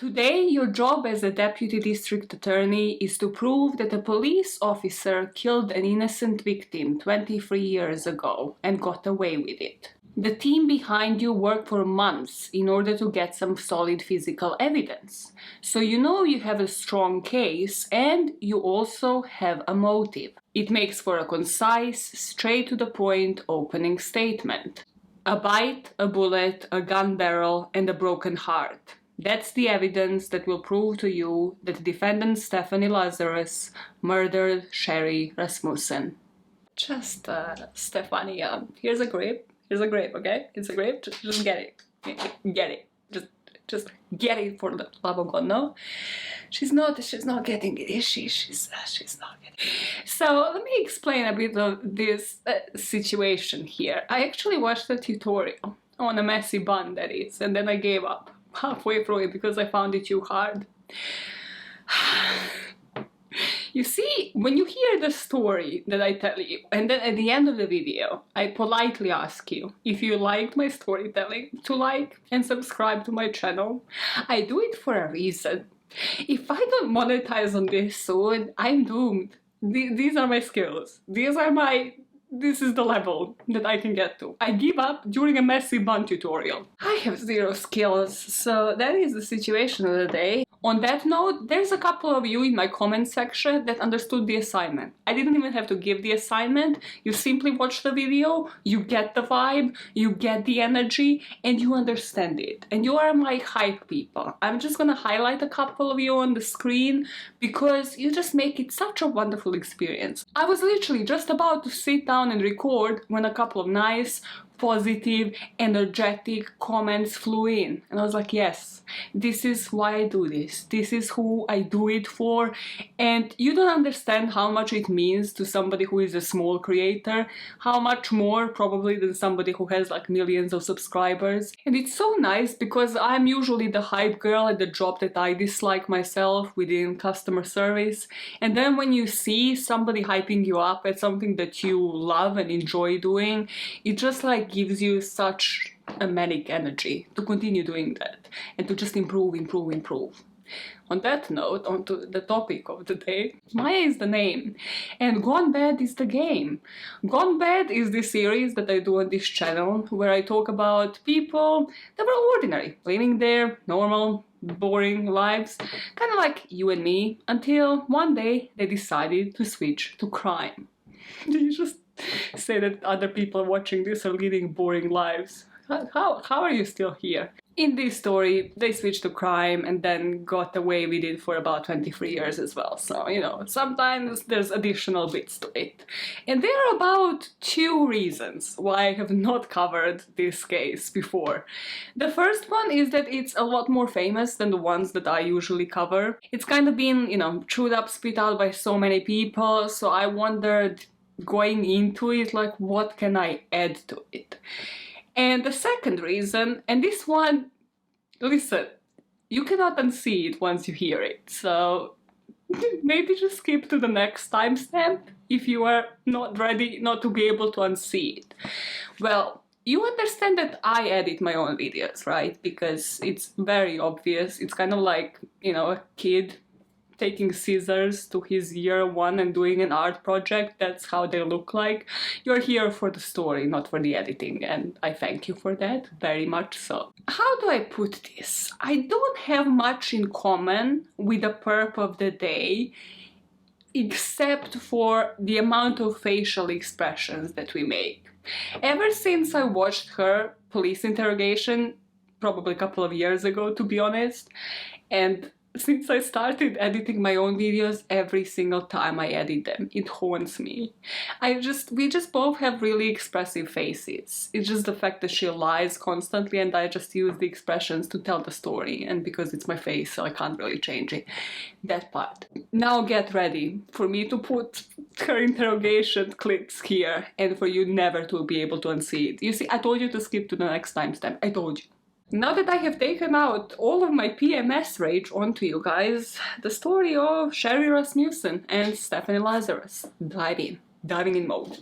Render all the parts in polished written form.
Today, your job as a deputy district attorney is to prove that a police officer killed an innocent victim 23 years ago and got away with it. The team behind you worked for months in order to get some solid physical evidence. So you know you have a strong case and you also have a motive. It makes for a concise, straight to the point opening statement. A bite, a bullet, a gun barrel, and a broken heart. That's the evidence that will prove to you that defendant Stephanie Lazarus murdered Sherri Rasmussen. Just, Stephanie, here's a grape, okay? It's a grape, just get it. Get it. Just get it for the love of God, no? She's not getting it, is she? She's not getting it. So let me explain a bit of this situation here. I actually watched a tutorial on a messy bun, that is, and then I gave up halfway through it because I found it too hard. You see, when you hear the story that I tell you, and then at the end of the video, I politely ask you if you liked my storytelling to like and subscribe to my channel. I do it for a reason. If I don't monetize on this soon, I'm doomed. These are my skills. This is the level that I can get to. I give up during a messy bun tutorial. I have zero skills, so that is the situation of the day. On that note, there's a couple of you in my comment section that understood the assignment. I didn't even have to give the assignment. You simply watch the video, you get the vibe, you get the energy, and you understand it. And you are my hype people. I'm just gonna highlight a couple of you on the screen because you just make it such a wonderful experience. I was literally just about to sit down and record when a couple of nice, positive, energetic comments flew in. And I was like, yes, this is why I do this. This is who I do it for. And you don't understand how much it means to somebody who is a small creator, how much more probably than somebody who has like millions of subscribers. And it's so nice because I'm usually the hype girl at the job that I dislike myself within customer service. And then when you see somebody hyping you up at something that you love and enjoy doing, it just like gives you such a manic energy to continue doing that and to just improve. On that note, on to the topic of the day. Maya is the name and Gone Bad is the game. Gone Bad is the series that I do on this channel where I talk about people that were ordinary, living their normal, boring lives, kind of like you and me, until one day they decided to switch to crime. Did you just say that other people watching this are leading boring lives? How are you still here? In this story, they switched to crime and then got away with it for about 23 years as well. So, you know, sometimes there's additional bits to it. And there are about 2 reasons why I have not covered this case before. The first one is that it's a lot more famous than the ones that I usually cover. It's kind of been, you know, chewed up, spit out by so many people, so I wondered going into it, like, what can I add to it? And the second reason, and this one, listen, you cannot unsee it once you hear it, so maybe just skip to the next timestamp if you are not ready not to be able to unsee it. Well, you understand that I edit my own videos, right? Because it's very obvious. It's kind of like, you know, a kid taking scissors to his year 1 and doing an art project. That's how they look like. You're here for the story, not for the editing, and I thank you for that, very much so. How do I put this? I don't have much in common with the perp of the day, except for the amount of facial expressions that we make. Ever since I watched her police interrogation, probably a couple of years ago, to be honest, and since I started editing my own videos, every single time I edit them, it haunts me. We just both have really expressive faces. It's just the fact that she lies constantly and I just use the expressions to tell the story, and because it's my face, so I can't really change it. That part. Now get ready for me to put her interrogation clips here and for you never to be able to unsee it. You see, I told you to skip to the next timestamp. I told you. Now that I have taken out all of my PMS rage onto you guys, the story of Sherri Rasmussen and Stephanie Lazarus. Diving in mode.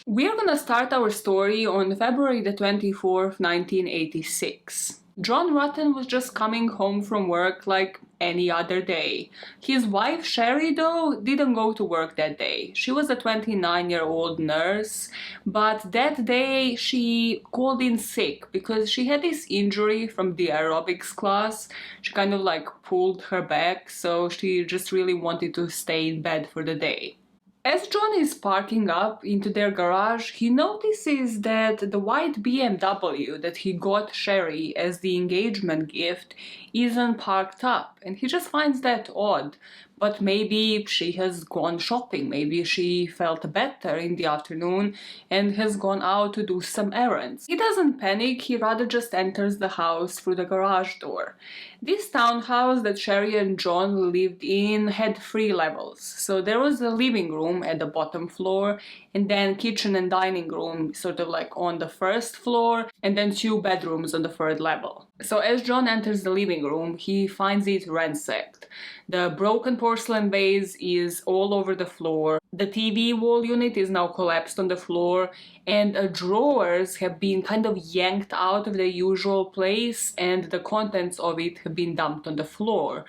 We are gonna start our story on February the 24th, 1986. John Rutten was just coming home from work like any other day. His wife Sherri, though, didn't go to work that day. She was a 29-year-old nurse, but that day she called in sick because she had this injury from the aerobics class. She kind of like pulled her back, so she just really wanted to stay in bed for the day. As John is parking up into their garage, he notices that the white BMW that he got Sherri as the engagement gift isn't parked up, and he just finds that odd. But maybe she has gone shopping, maybe she felt better in the afternoon and has gone out to do some errands. He doesn't panic, he rather just enters the house through the garage door. This townhouse that Sherri and John lived in had 3 levels. So there was a living room at the bottom floor, and then kitchen and dining room sort of like on the first floor, and then 2 bedrooms on the 3rd level. So as John enters the living room, he finds it ransacked. The broken porcelain vase is all over the floor, the TV wall unit is now collapsed on the floor, and drawers have been kind of yanked out of their usual place, and the contents of it have been dumped on the floor.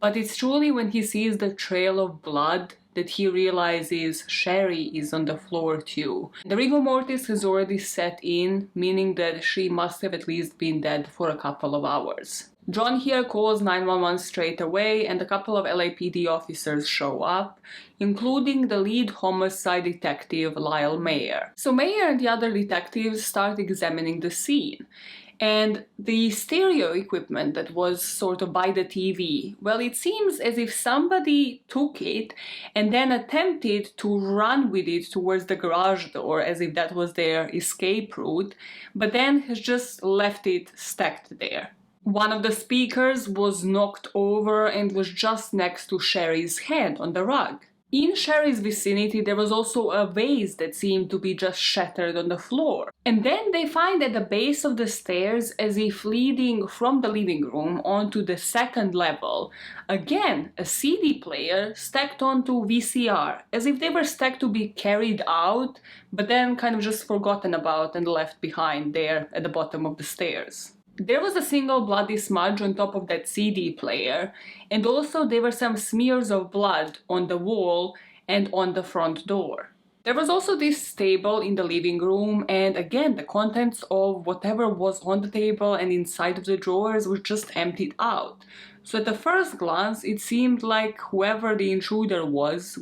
But it's truly when he sees the trail of blood that he realizes Sherri is on the floor too. The rigor mortis has already set in, meaning that she must have at least been dead for a couple of hours. John here calls 911 straight away, and a couple of LAPD officers show up, including the lead homicide detective, Lyle Mayer. So Mayer and the other detectives start examining the scene. And the stereo equipment that was sort of by the TV, well, it seems as if somebody took it and then attempted to run with it towards the garage door as if that was their escape route, but then has just left it stacked there. One of the speakers was knocked over and was just next to Sherri's head on the rug. In Sherri's vicinity, there was also a vase that seemed to be just shattered on the floor. And then they find at the base of the stairs, as if leading from the living room onto the 2nd level, again, a CD player stacked onto VCR, as if they were stacked to be carried out, but then kind of just forgotten about and left behind there at the bottom of the stairs. There was a single bloody smudge on top of that CD player, and also there were some smears of blood on the wall and on the front door. There was also this table in the living room, and again, the contents of whatever was on the table and inside of the drawers was just emptied out. So at the first glance, it seemed like whoever the intruder was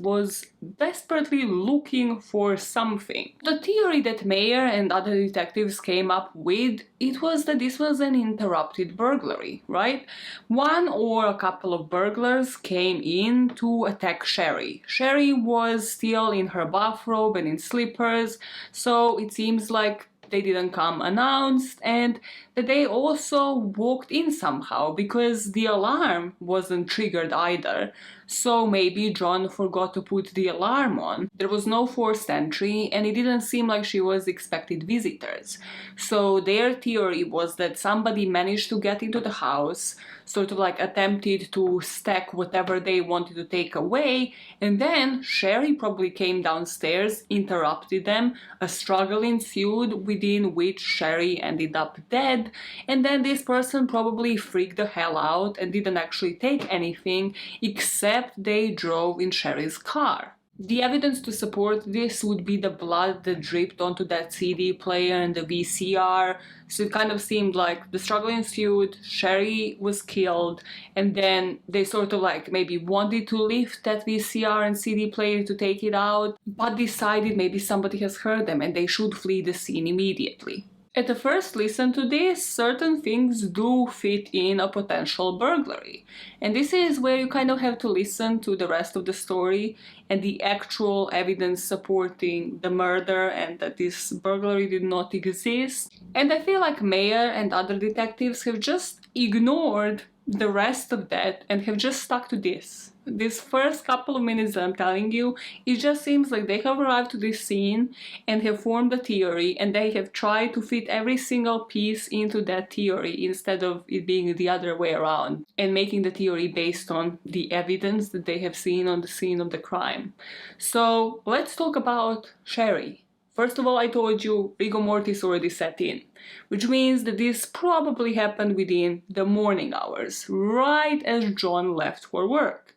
desperately looking for something. The theory that Mayer and other detectives came up with, it was that this was an interrupted burglary, right? One or a couple of burglars came in to attack Sherri. Sherri was still in her bathrobe and in slippers, so it seems like they didn't come announced, and that they also walked in somehow because the alarm wasn't triggered either. So maybe John forgot to put the alarm on. There was no forced entry, and it didn't seem like she was expected visitors. So their theory was that somebody managed to get into the house, sort of like attempted to stack whatever they wanted to take away, and then Sherri probably came downstairs, interrupted them, a struggle ensued within which Sherri ended up dead, and then this person probably freaked the hell out and didn't actually take anything, except they drove in Sherri's car. The evidence to support this would be the blood that dripped onto that CD player and the VCR, so it kind of seemed like the struggle ensued, Sherri was killed, and then they sort of like maybe wanted to lift that VCR and CD player to take it out, but decided maybe somebody has heard them and they should flee the scene immediately. At the first listen to this, certain things do fit in a potential burglary. And this is where you kind of have to listen to the rest of the story and the actual evidence supporting the murder and that this burglary did not exist. And I feel like Mayer and other detectives have just ignored the rest of that and have just stuck to this. This first couple of minutes that I'm telling you, it just seems like they have arrived to this scene and have formed a theory, and they have tried to fit every single piece into that theory instead of it being the other way around and making the theory based on the evidence that they have seen on the scene of the crime. So let's talk about Sherri. First of all, I told you rigor mortis already set in, which means that this probably happened within the morning hours, right as John left for work,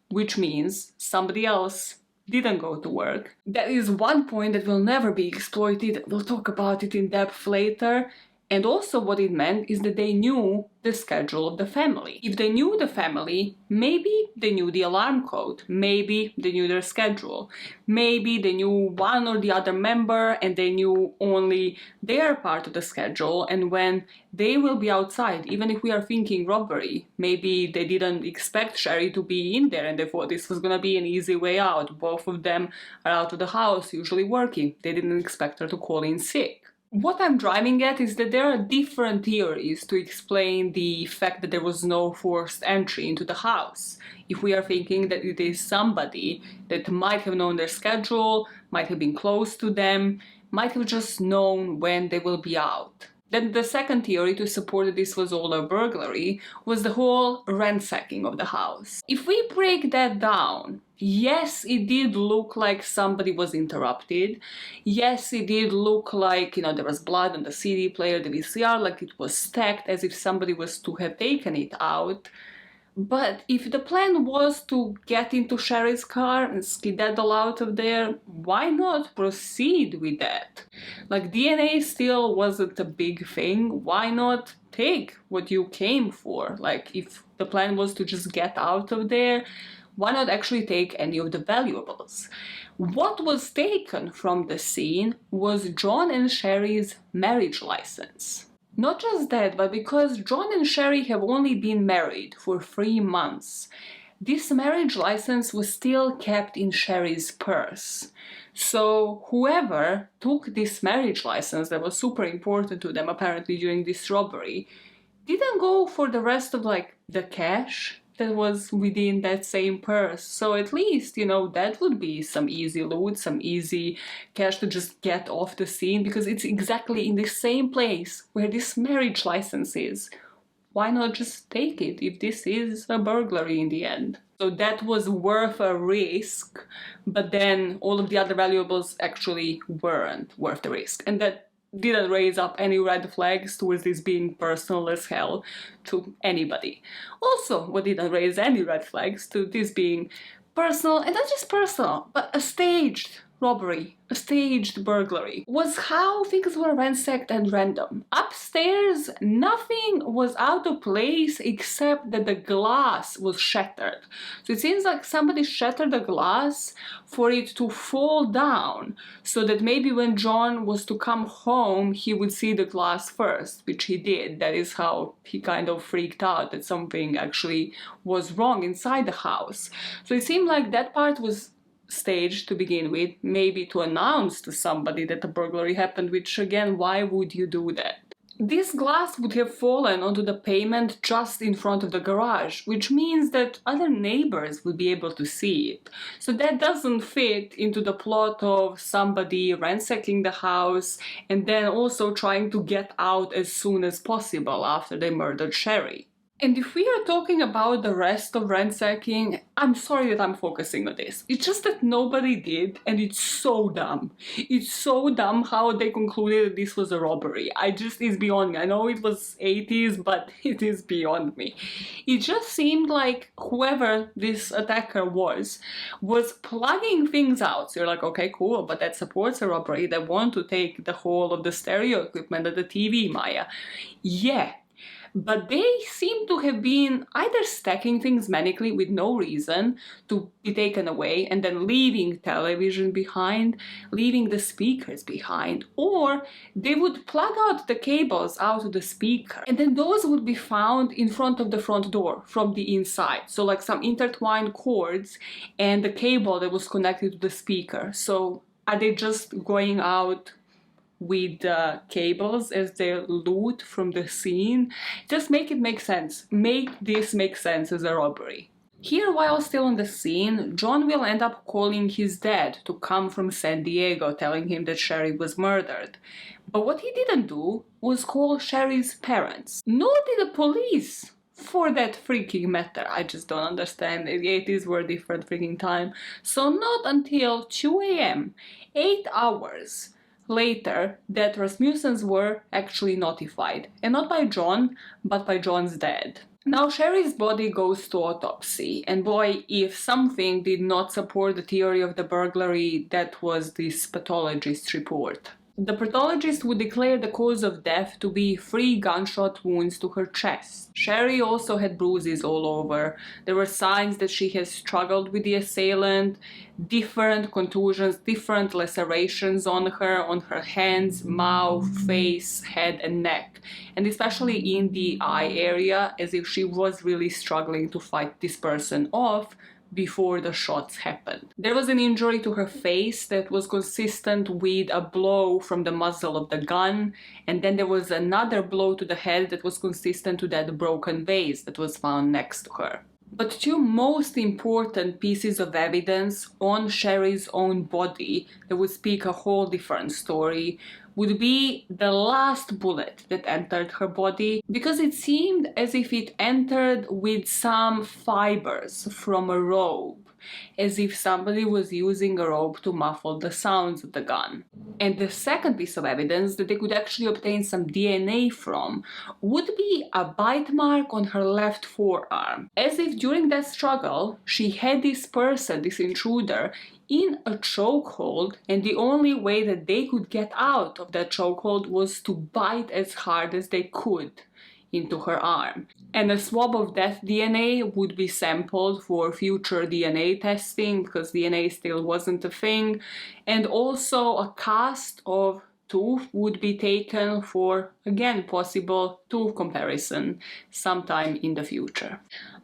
which means somebody else didn't go to work. That is one point that will never be exploited. We'll talk about it in depth later. And also what it meant is that they knew the schedule of the family. If they knew the family, maybe they knew the alarm code, maybe they knew their schedule, maybe they knew one or the other member and they knew only their part of the schedule and when they will be outside. Even if we are thinking robbery, maybe they didn't expect Sherri to be in there and they thought this was gonna be an easy way out. Both of them are out of the house, usually working. They didn't expect her to call in sick. What I'm driving at is that there are different theories to explain the fact that there was no forced entry into the house. If we are thinking that it is somebody that might have known their schedule, might have been close to them, might have just known when they will be out. Then the second theory to support that this was all a burglary was the whole ransacking of the house. If we break that down, yes, it did look like somebody was interrupted. Yes, it did look like, there was blood on the CD player, the VCR, like it was stacked as if somebody was to have taken it out. But if the plan was to get into Sherri's car and skedaddle out of there, why not proceed with that? Like, DNA still wasn't a big thing. Why not take what you came for? Like, if the plan was to just get out of there, why not actually take any of the valuables? What was taken from the scene was John and Sherri's marriage license. Not just that, but because John and Sherri have only been married for 3 months, this marriage license was still kept in Sherri's purse. So whoever took this marriage license that was super important to them apparently during this robbery didn't go for the rest of the cash that was within that same purse. So at least, that would be some easy loot, some easy cash to just get off the scene, because it's exactly in the same place where this marriage license is. Why not just take it if this is a burglary in the end? So that was worth a risk, but then all of the other valuables actually weren't worth the risk. And that didn't raise up any red flags towards this being personal as hell to anybody. Also, what didn't raise any red flags to this being personal, and not just personal, but a staged robbery, a staged burglary, was how things were ransacked and random. Upstairs, nothing was out of place except that the glass was shattered. So it seems like somebody shattered the glass for it to fall down, so that maybe when John was to come home, he would see the glass first, which he did. That is how he kind of freaked out that something actually was wrong inside the house. So it seemed like that part was staged to begin with, maybe to announce to somebody that a burglary happened, which again, why would you do that? This glass would have fallen onto the pavement just in front of the garage, which means that other neighbors would be able to see it. So that doesn't fit into the plot of somebody ransacking the house and then also trying to get out as soon as possible after they murdered Sherri. And if we are talking about the rest of ransacking, I'm sorry that I'm focusing on this. It's just that nobody did, and it's so dumb. It's so dumb how they concluded that this was a robbery. It's beyond me. I know it was 80s, but it is beyond me. It just seemed like whoever this attacker was plugging things out. So you're like, okay, cool, but that supports a robbery. They want to take the whole of the stereo equipment and the TV, Maya. Yeah. But they seem to have been either stacking things manically with no reason to be taken away and then leaving television behind, leaving the speakers behind, or they would plug out the cables out of the speaker and then those would be found in front of the front door from the inside. So like some intertwined cords and the cable that was connected to the speaker. So are they just going out with cables as their loot from the scene? Just make it make sense. Make this make sense as a robbery. Here, while still on the scene, John will end up calling his dad to come from San Diego, telling him that Sherri was murdered. But what he didn't do was call Sherri's parents, nor did the police, for that freaking matter. I just don't understand. The 80s were a different freaking time. So not until 2 a.m., 8 hours, later that Rasmussens were actually notified, and not by John, but by John's dad. Now Sherri's body goes to autopsy, and boy, if something did not support the theory of the burglary, that was this pathologist's report. The pathologist would declare the cause of death to be 3 gunshot wounds to her chest. Sherri also had bruises all over. There were signs that she has struggled with the assailant, different contusions, different lacerations on her hands, mouth, face, head and neck, and especially in the eye area, as if she was really struggling to fight this person off before the shots happened. There was an injury to her face that was consistent with a blow from the muzzle of the gun, and then there was another blow to the head that was consistent to that broken vase that was found next to her. But 2 most important pieces of evidence on Sherri's own body that would speak a whole different story would be the last bullet that entered her body, because it seemed as if it entered with some fibers from a rope, as if somebody was using a rope to muffle the sounds of the gun. And the second piece of evidence that they could actually obtain some DNA from would be a bite mark on her left forearm, as if during that struggle she had this person, this intruder, in a chokehold, and the only way that they could get out of that chokehold was to bite as hard as they could into her arm. And a swab of that DNA would be sampled for future DNA testing, because DNA still wasn't a thing, and also a cast of tooth would be taken for, again, possible tooth comparison sometime in the future.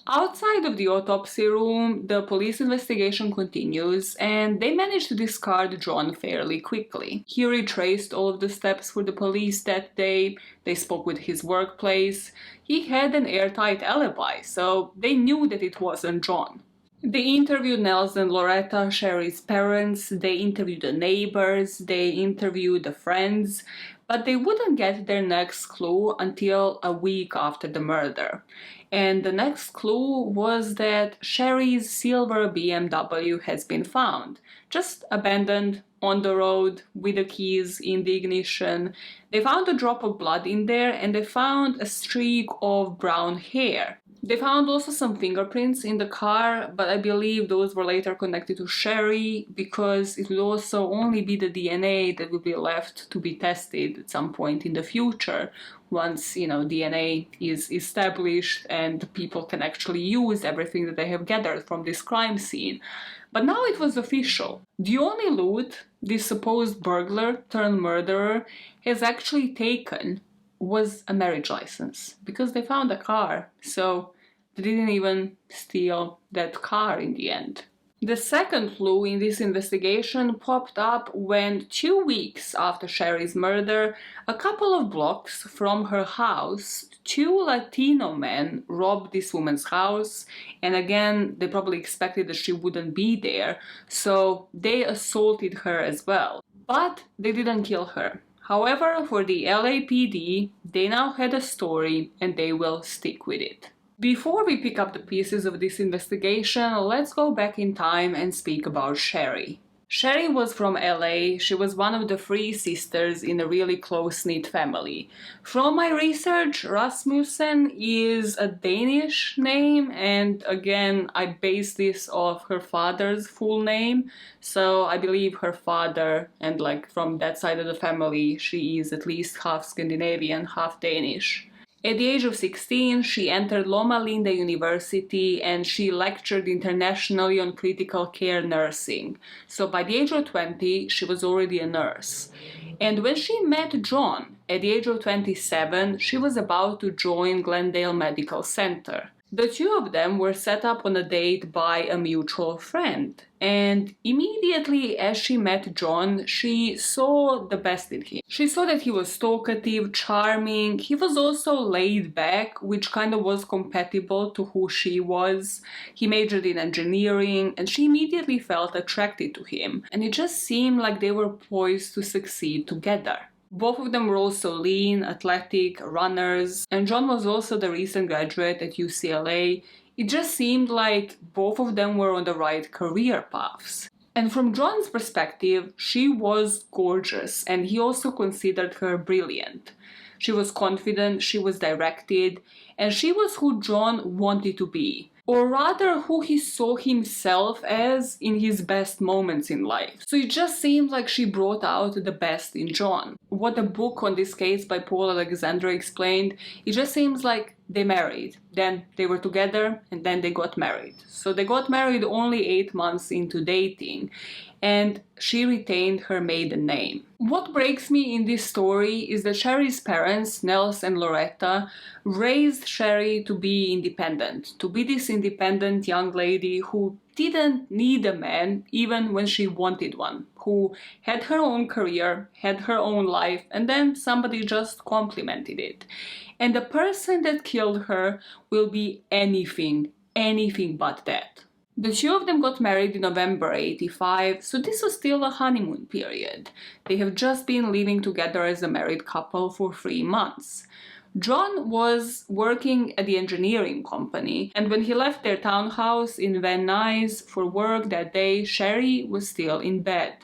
Outside of the autopsy room, the police investigation continues, and they managed to discard John fairly quickly. He retraced all of the steps for the police that day. They spoke with his workplace. He had an airtight alibi, so they knew that it wasn't John. They interviewed Nels and Loretta, Sherri's parents, they interviewed the neighbors, they interviewed the friends, but they wouldn't get their next clue until a week after the murder. And the next clue was that Sherri's silver BMW has been found, just abandoned on the road with the keys in the ignition. They found a drop of blood in there, and they found a streak of brown hair. They found also some fingerprints in the car, but I believe those were later connected to Sherri, because it would also only be the DNA that would be left to be tested at some point in the future, once, DNA is established and people can actually use everything that they have gathered from this crime scene. But now it was official. The only loot this supposed burglar turned murderer has actually taken was a marriage license, because they found a car, so they didn't even steal that car in the end. The second clue in this investigation popped up when 2 weeks after Sherri's murder, a couple of blocks from her house, 2 Latino men robbed this woman's house, and again, they probably expected that she wouldn't be there, so they assaulted her as well. But they didn't kill her. However, for the LAPD, they now had a story and they will stick with it. Before we pick up the pieces of this investigation, let's go back in time and speak about Sherri. Sherri was from LA. She was one of the 3 sisters in a really close-knit family. From my research, Rasmussen is a Danish name, and again, I based this off her father's full name, so I believe her father, and from that side of the family, she is at least half Scandinavian, half Danish. At the age of 16, she entered Loma Linda University and she lectured internationally on critical care nursing. So by the age of 20, she was already a nurse. And when she met John, at the age of 27, she was about to join Glendale Medical Center. The 2 of them were set up on a date by a mutual friend, and immediately as she met John, she saw the best in him. She saw that he was talkative, charming, he was also laid back, which kind of was compatible to who she was. He majored in engineering, and she immediately felt attracted to him, and it just seemed like they were poised to succeed together. Both of them were also lean, athletic, runners, and John was also the recent graduate at UCLA. It just seemed like both of them were on the right career paths. And from John's perspective, she was gorgeous, and he also considered her brilliant. She was confident, she was directed, and she was who John wanted to be. Or rather, who he saw himself as in his best moments in life. So it just seemed like she brought out the best in John. What the book on this case by Paul Alexander explained, it just seems like they married, then they were together, and then they got married. So they got married only 8 months into dating, and she retained her maiden name. What breaks me in this story is that Sherri's parents, Nels and Loretta, raised Sherri to be independent, to be this independent young lady who didn't need a man even when she wanted one, who had her own career, had her own life, and then somebody just complimented it. And the person that killed her will be anything but that. The two of them got married in November 85, so this was still a honeymoon period. They have just been living together as a married couple for 3 months. John was working at the engineering company, and when he left their townhouse in Van Nuys for work that day, Sherri was still in bed.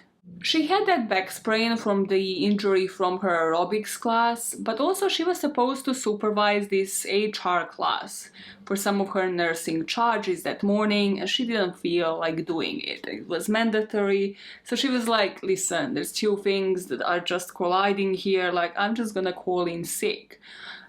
She had that back sprain from the injury from her aerobics class, but also she was supposed to supervise this HR class for some of her nursing charges that morning, and she didn't feel like doing it. It was mandatory, so she was like, listen, there's 2 things that are just colliding here, like I'm just gonna call in sick.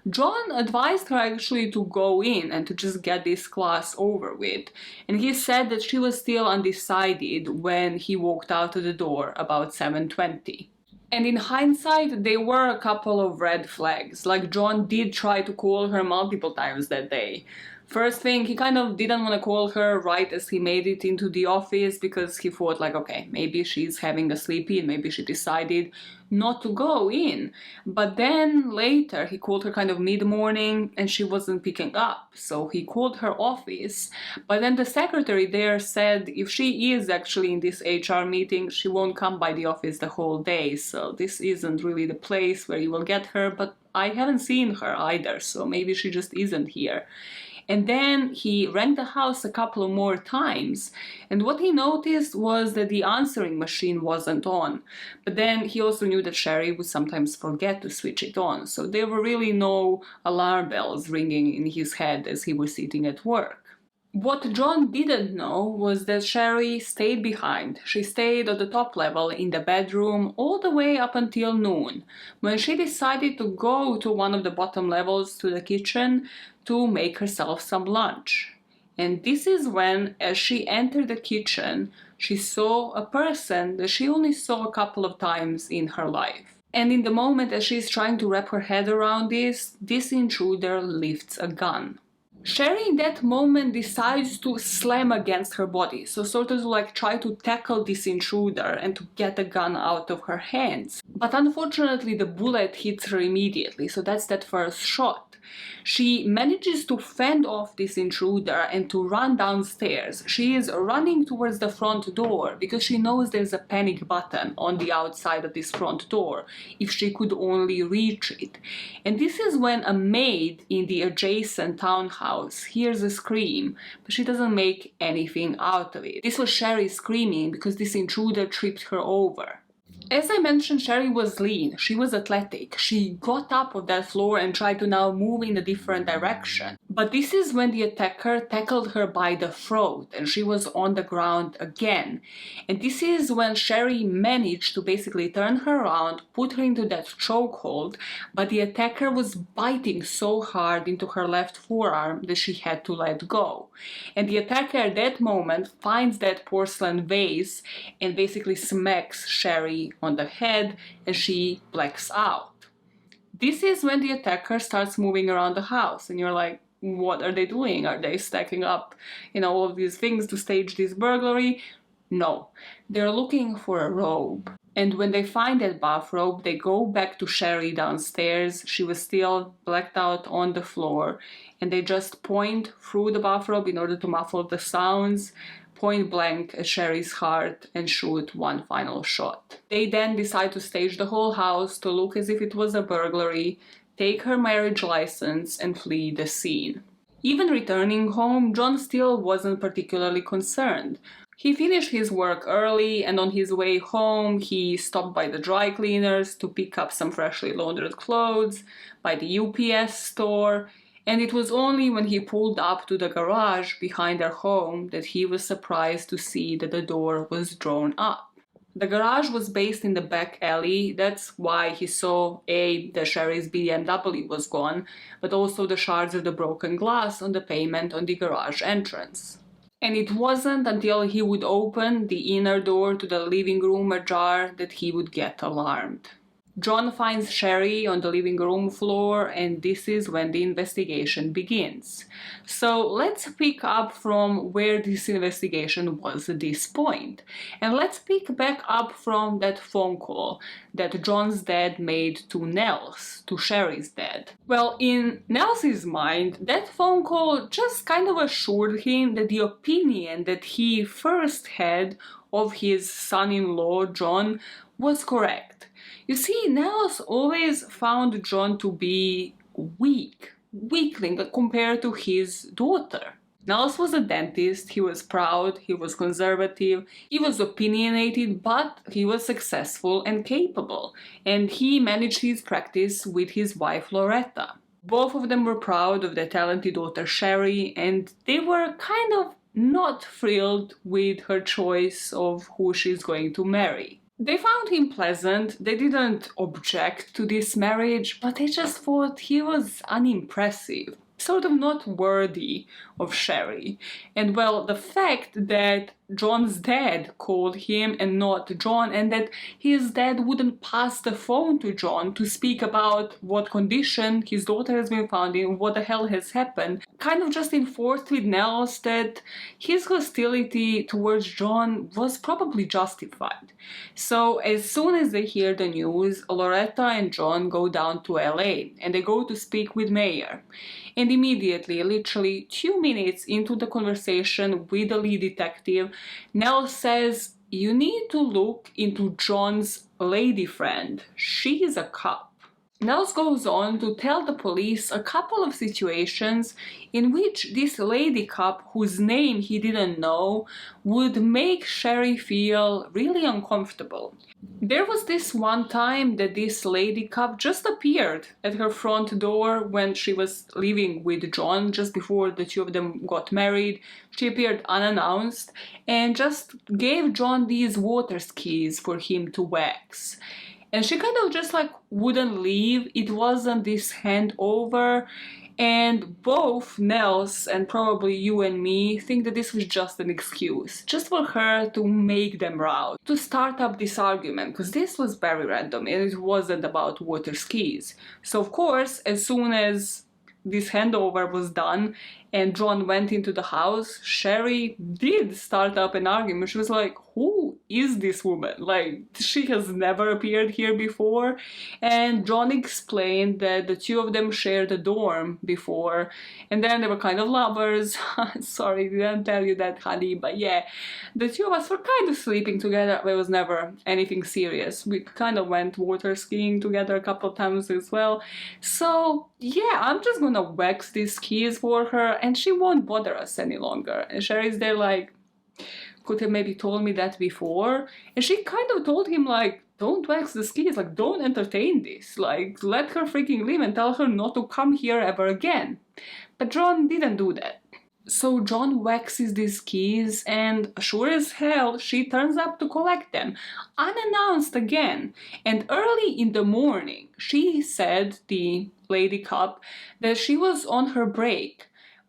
John advised her actually to go in and to just get this class over with, and he said that she was still undecided when he walked out of the door about 7:20. And in hindsight, there were a couple of red flags, like John did try to call her multiple times that day. First thing, he kind of didn't want to call her right as he made it into the office because he thought like, okay, maybe she's having a sleepy and maybe she decided not to go in. But then later he called her kind of mid-morning and she wasn't picking up. So he called her office. But then the secretary there said if she is actually in this HR meeting, she won't come by the office the whole day. So this isn't really the place where you will get her, but I haven't seen her either. So maybe she just isn't here. And then he rang the house a couple of more times, and what he noticed was that the answering machine wasn't on. But then he also knew that Sherri would sometimes forget to switch it on, so there were really no alarm bells ringing in his head as he was sitting at work. What John didn't know was that Sherri stayed behind. She stayed at the top level in the bedroom all the way up until noon, when she decided to go to one of the bottom levels to the kitchen to make herself some lunch. And this is when, as she entered the kitchen, she saw a person that she only saw a couple of times in her life. And in the moment as she's trying to wrap her head around this intruder lifts a gun. Sherri in that moment decides to slam against her body, so sort of like try to tackle this intruder and to get the gun out of her hands. But unfortunately the bullet hits her immediately, so that's that first shot. She manages to fend off this intruder and to run downstairs. She is running towards the front door because she knows there's a panic button on the outside of this front door, if she could only reach it. And this is when a maid in the adjacent townhouse hears a scream, but she doesn't make anything out of it. This was Sherri screaming because this intruder tripped her over. As I mentioned, Sherri was lean, she was athletic, she got up off that floor and tried to now move in a different direction. But this is when the attacker tackled her by the throat and she was on the ground again. And this is when Sherri managed to basically turn her around, put her into that chokehold, but the attacker was biting so hard into her left forearm that she had to let go. And the attacker at that moment finds that porcelain vase and basically smacks Sherri on the head and she blacks out. This is when the attacker starts moving around the house and you're like, what are they doing? Are they stacking up, all of these things to stage this burglary? No, they're looking for a robe. And when they find that bathrobe, they go back to Sherri downstairs. She was still blacked out on the floor, and they just point through the bathrobe in order to muffle the sounds, point blank at Sherri's heart and shoot one final shot. They then decide to stage the whole house to look as if it was a burglary, take her marriage license and flee the scene. Even returning home, John still wasn't particularly concerned. He finished his work early, and on his way home he stopped by the dry cleaners to pick up some freshly laundered clothes, by the UPS store, and it was only when he pulled up to the garage behind their home that he was surprised to see that the door was drawn up. The garage was based in the back alley. That's why he saw that Sherri's BMW was gone, but also the shards of the broken glass on the pavement on the garage entrance. And it wasn't until he would open the inner door to the living room ajar that he would get alarmed. John finds Sherri on the living room floor, and this is when the investigation begins. So let's pick up from where this investigation was at this point. And let's pick back up from that phone call that John's dad made to Nels, to Sherri's dad. Well, in Nels's mind, that phone call just kind of assured him that the opinion that he first had of his son-in-law, John, was correct. You see, Nels always found John to be weakling compared to his daughter. Nels was a dentist, he was proud, he was conservative, he was opinionated, but he was successful and capable, and he managed his practice with his wife Loretta. Both of them were proud of their talented daughter Sherri, and they were kind of not thrilled with her choice of who she's going to marry. They found him pleasant, they didn't object to this marriage, but they just thought he was unimpressive, sort of not worthy of Sherri. And well, the fact that John's dad called him and not John, and that his dad wouldn't pass the phone to John to speak about what condition his daughter has been found in, what the hell has happened, kind of just enforced with Nels that his hostility towards John was probably justified. So as soon as they hear the news, Loretta and John go down to LA and they go to speak with Mayor. And immediately, literally 2 minutes into the conversation with the lead detective, Nels says, "You need to look into John's lady friend. She is a cop." Nels goes on to tell the police a couple of situations in which this lady cop, whose name he didn't know, would make Sherri feel really uncomfortable. There was this one time that this lady cop just appeared at her front door when she was living with John, just before the two of them got married. She appeared unannounced and just gave John these water skis for him to wax. And she kind of just like wouldn't leave. It wasn't this handover. And both Nels and probably you and me think that this was just an excuse, just for her to make them rout, to start up this argument, because this was very random and it wasn't about water skis. So of course, as soon as this handover was done and John went into the house, Sherri did start up an argument. She was like, who is this woman? Like, she has never appeared here before. And John explained that the two of them shared a dorm before, and then they were kind of lovers. Sorry, didn't tell you that, honey, but yeah, the two of us were kind of sleeping together. There was never anything serious. We kind of went water skiing together a couple of times as well. So yeah, I'm just gonna wax these skis for her and she won't bother us any longer. And Sherri's there like, could have maybe told me that before. And she kind of told him like, don't wax the skis, like don't entertain this, like let her freaking leave and tell her not to come here ever again. But John didn't do that. So John waxes these skis and sure as hell she turns up to collect them, unannounced again. And early in the morning she said, the lady cop, that she was on her break,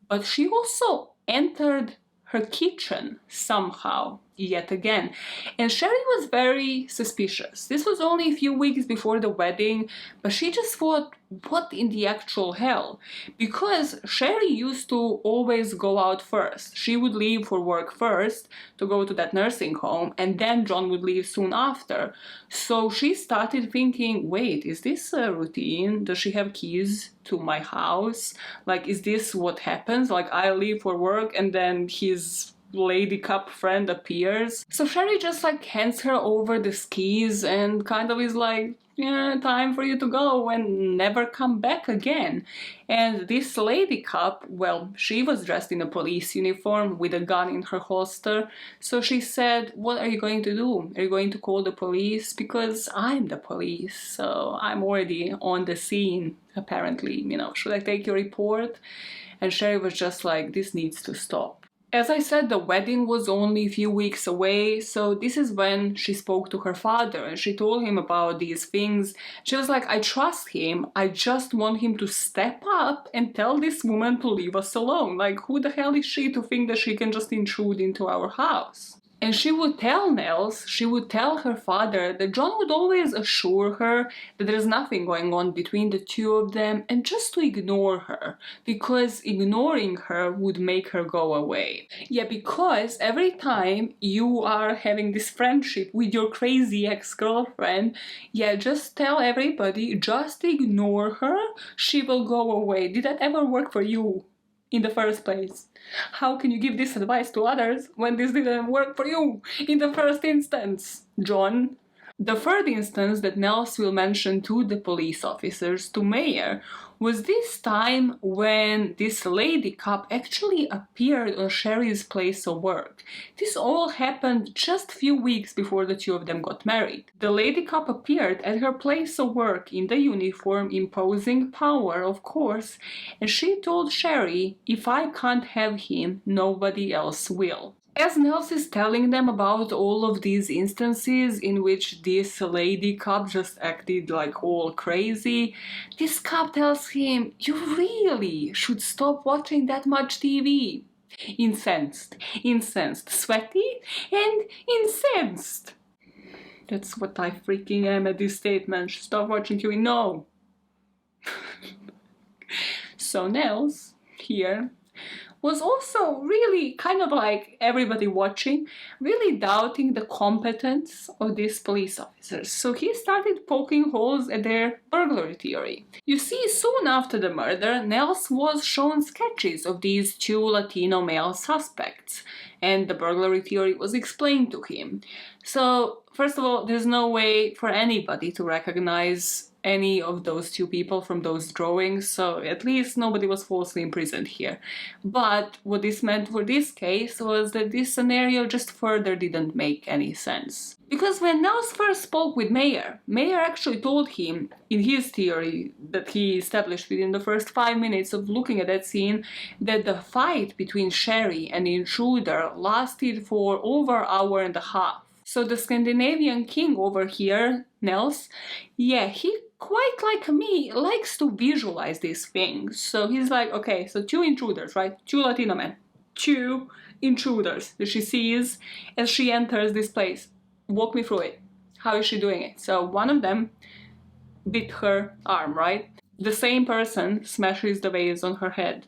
but she also entered her kitchen somehow, yet again. And Sherri was very suspicious. This was only a few weeks before the wedding, but she just thought, what in the actual hell? Because Sherri used to always go out first. She would leave for work first to go to that nursing home, and then John would leave soon after. So she started thinking, wait, is this a routine? Does she have keys to my house? Like, is this what happens? Like, I leave for work and then he's lady cop friend appears. So Sherri just like hands her over the skis and kind of is like, yeah, time for you to go and never come back again. And this lady cop, well, she was dressed in a police uniform with a gun in her holster. So she said, what are you going to do? Are you going to call the police? Because I'm the police, so I'm already on the scene, apparently. You know, should I take your report? And Sherri was just like, this needs to stop. As I said, the wedding was only a few weeks away, so this is when she spoke to her father and she told him about these things. She was like, I trust him, I just want him to step up and tell this woman to leave us alone. Like, who the hell is she to think that she can just intrude into our house? And she would tell Nels, she would tell her father that John would always assure her that there's nothing going on between the two of them and just to ignore her, because ignoring her would make her go away. Yeah, because every time you are having this friendship with your crazy ex-girlfriend, yeah, just tell everybody, just ignore her, she will go away. Did that ever work for you? In the first place? How can you give this advice to others when this didn't work for you in the first instance, John? The third instance that Nels will mention to the police officers, to Mayor, was this time when this lady cop actually appeared on Sherri's place of work. This all happened just a few weeks before the two of them got married. The lady cop appeared at her place of work in the uniform, imposing power, of course, and she told Sherri, if I can't have him, nobody else will. As Nels is telling them about all of these instances in which this lady cop just acted like all crazy, this cop tells him, you really should stop watching that much TV. Incensed, sweaty, and incensed. That's what I freaking am at this statement. Stop watching TV. No. So Nels, here, was also really kind of like everybody watching, really doubting the competence of these police officers. So he started poking holes at their burglary theory. You see, soon after the murder, Nels was shown sketches of these two Latino male suspects, and the burglary theory was explained to him. So, first of all, there's no way for anybody to recognize any of those two people from those drawings, so at least nobody was falsely imprisoned here. But what this meant for this case was that this scenario just further didn't make any sense. Because when Nels first spoke with Mayor actually told him, in his theory that he established within the first 5 minutes of looking at that scene, that the fight between Sherri and the intruder lasted for over an hour and a half. So the Scandinavian king over here, Nels, yeah, he, quite like me, likes to visualize these things. So he's like, okay, so two intruders, right? Two Latino men. Two intruders that she sees as she enters this place. Walk me through it. How is she doing it? So one of them bit her arm, right? The same person smashes the vase on her head.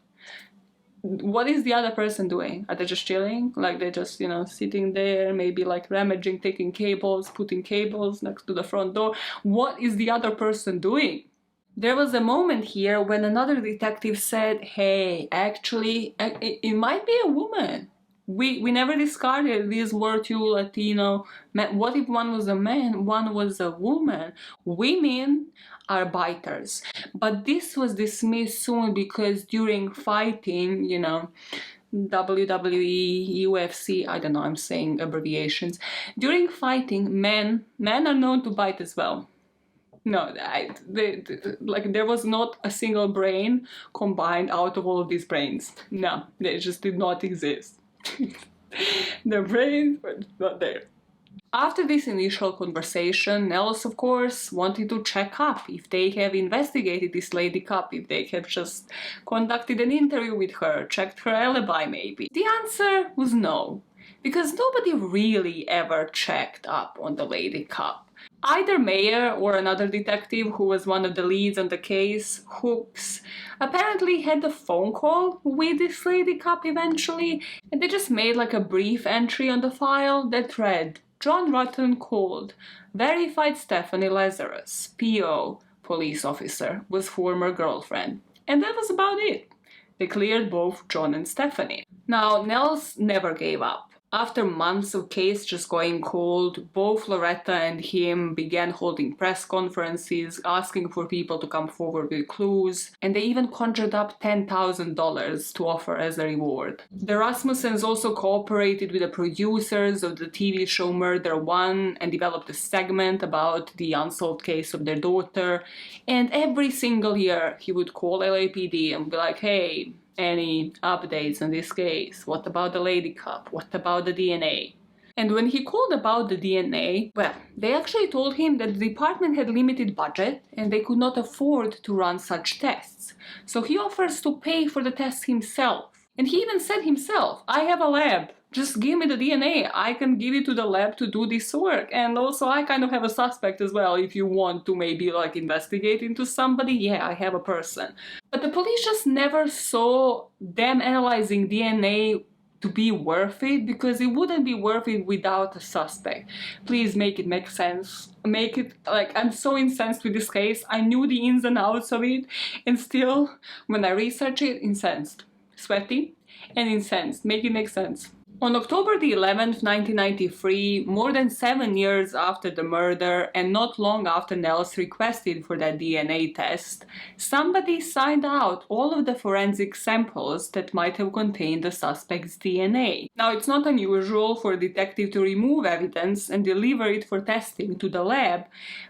What is the other person doing? Are they just chilling? Like they're just, you know, sitting there, maybe like rummaging, taking cables, putting cables next to the front door. What is the other person doing? There was a moment here when another detective said, hey, actually, it might be a woman. We never discarded these were two Latino men. What if one was a man, one was a woman? Women are biters. But this was dismissed soon because during fighting, you know, WWE, UFC, I don't know, I'm saying abbreviations. During fighting, men are known to bite as well. No, like there was not a single brain combined out of all of these brains. No, they just did not exist. The brains were not there. After this initial conversation, Nels, of course, wanted to check up if they have investigated this lady cop, if they have just conducted an interview with her, checked her alibi maybe. The answer was no, because nobody really ever checked up on the lady cop. Either Mayor or another detective who was one of the leads on the case, Hooks, apparently had a phone call with this lady cop eventually, and they just made like a brief entry on the file that read, John Rutten called, verified Stephanie Lazarus, PO, police officer, was former girlfriend. And that was about it. They cleared both John and Stephanie. Now, Nels never gave up. After months of case just going cold, both Loretta and him began holding press conferences, asking for people to come forward with clues, and they even conjured up $10,000 to offer as a reward. The Rasmussens also cooperated with the producers of the TV show Murder One and developed a segment about the unsolved case of their daughter, and every single year he would call LAPD and be like, hey, any updates on this case? What about the lady cop? What about the DNA? And when he called about the DNA, well, they actually told him that the department had limited budget and they could not afford to run such tests. So he offers to pay for the tests himself. And he even said himself, I have a lab. Just give me the DNA. I can give it to the lab to do this work. And also I kind of have a suspect as well. If you want to maybe like investigate into somebody, yeah, I have a person. But the police just never saw them analyzing DNA to be worth it, because it wouldn't be worth it without a suspect. Please make it make sense. Make it, like, I'm so incensed with this case. I knew the ins and outs of it, and still, when I research it, incensed. Sweaty and incensed. Make it make sense. On October the 11th, 1993, more than 7 years after the murder and not long after Nels requested for that DNA test, somebody signed out all of the forensic samples that might have contained the suspect's DNA. Now, it's not unusual for a detective to remove evidence and deliver it for testing to the lab,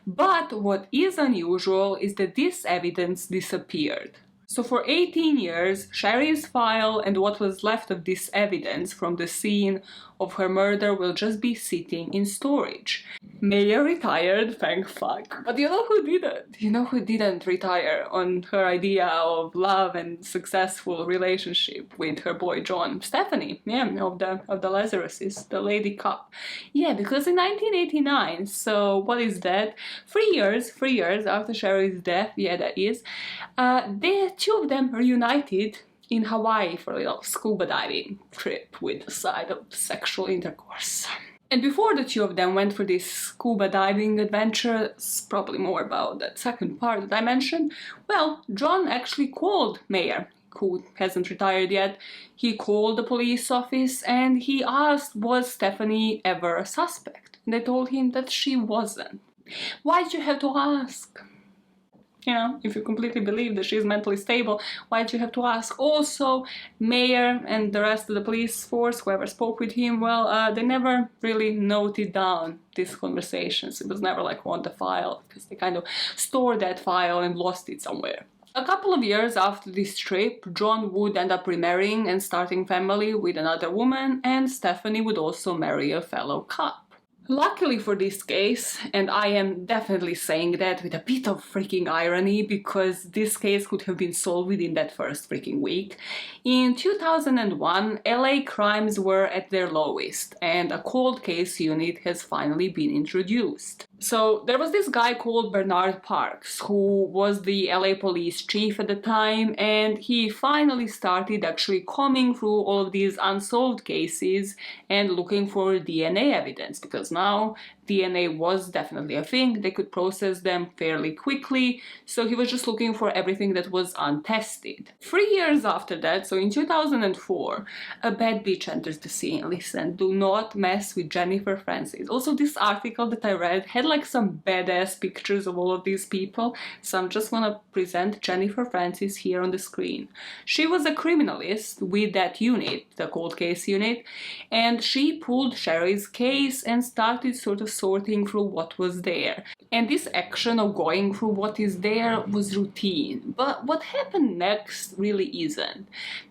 but what is unusual is that this evidence disappeared. So for 18 years, Sherri's file and what was left of this evidence from the scene of her murder will just be sitting in storage. Mayer retired, thank fuck. But you know who didn't? You know who didn't retire on her idea of love and successful relationship with her boy John? Stephanie, yeah, of the Lazaruses, the lady cop. Yeah, because in 1989, so what is that? 3 years after Sherri's death, yeah, that is, the two of them reunited in Hawaii for a little scuba diving trip with a side of sexual intercourse. And before the two of them went for this scuba diving adventure, it's probably more about that second part that I mentioned, well, John actually called Mayer, who hasn't retired yet. He called the police office and he asked, was Stephanie ever a suspect? And they told him that she wasn't. Why'd you have to ask? You know, if you completely believe that she's mentally stable, why'd you have to ask? Also, Mayer and the rest of the police force, whoever spoke with him, well, they never really noted down these conversations. It was never like on the file, because they kind of stored that file and lost it somewhere. A couple of years after this trip, John would end up remarrying and starting family with another woman, and Stephanie would also marry a fellow cop. Luckily for this case, and I am definitely saying that with a bit of freaking irony because this case could have been solved within that first freaking week, in 2001 LA crimes were at their lowest and a cold case unit has finally been introduced. So there was this guy called Bernard Parks who was the LA police chief at the time, and he finally started actually combing through all of these unsolved cases and looking for DNA evidence, because now DNA was definitely a thing, they could process them fairly quickly, so he was just looking for everything that was untested. 3 years after that, so in 2004, a bad bitch enters the scene. Listen, do not mess with Jennifer Francis. Also, this article that I read had like some badass pictures of all of these people, so I'm just gonna present Jennifer Francis here on the screen. She was a criminalist with that unit, the cold case unit, and she pulled Sherri's case and started sort of sorting through what was there. And this action of going through what is there was routine, but what happened next really isn't.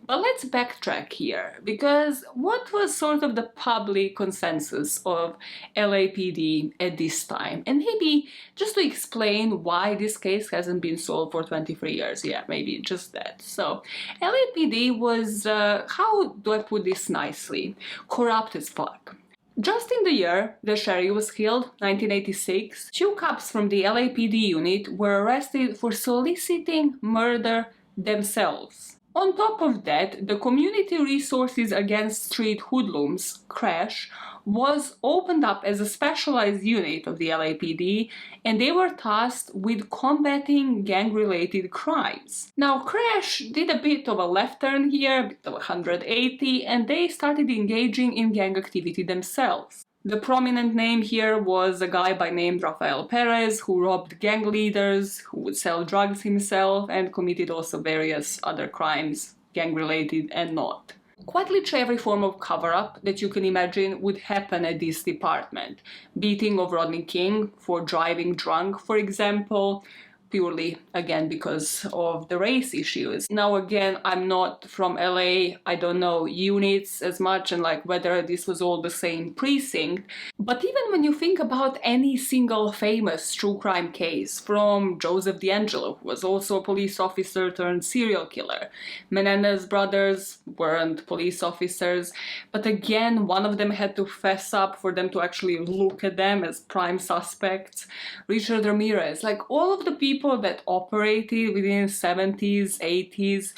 But let's backtrack here, because what was sort of the public consensus of LAPD at this time? And maybe just to explain why this case hasn't been solved for 23 years, yeah, maybe just that. So LAPD was, how do I put this nicely, corrupt as fuck. Just in the year that Sherri was killed, 1986, 2 cops from the LAPD unit were arrested for soliciting murder themselves. On top of that, the Community Resources Against Street Hoodlums, CRASH, was opened up as a specialized unit of the LAPD, and they were tasked with combating gang-related crimes. Now, CRASH did a bit of a left turn here, a bit of a 180, and they started engaging in gang activity themselves. The prominent name here was a guy by name Rafael Perez, who robbed gang leaders, who would sell drugs himself, and committed also various other crimes, gang-related and not. Quite literally every form of cover-up that you can imagine would happen at this department. Beating of Rodney King for driving drunk, for example, purely, again, because of the race issues. Now, again, I'm not from LA, I don't know units as much and like whether this was all the same precinct, but even when you think about any single famous true crime case, from Joseph D'Angelo, who was also a police officer turned serial killer, Menendez brothers weren't police officers, but again, one of them had to fess up for them to actually look at them as prime suspects. Richard Ramirez, like all of the people that operated within 70s, 80s,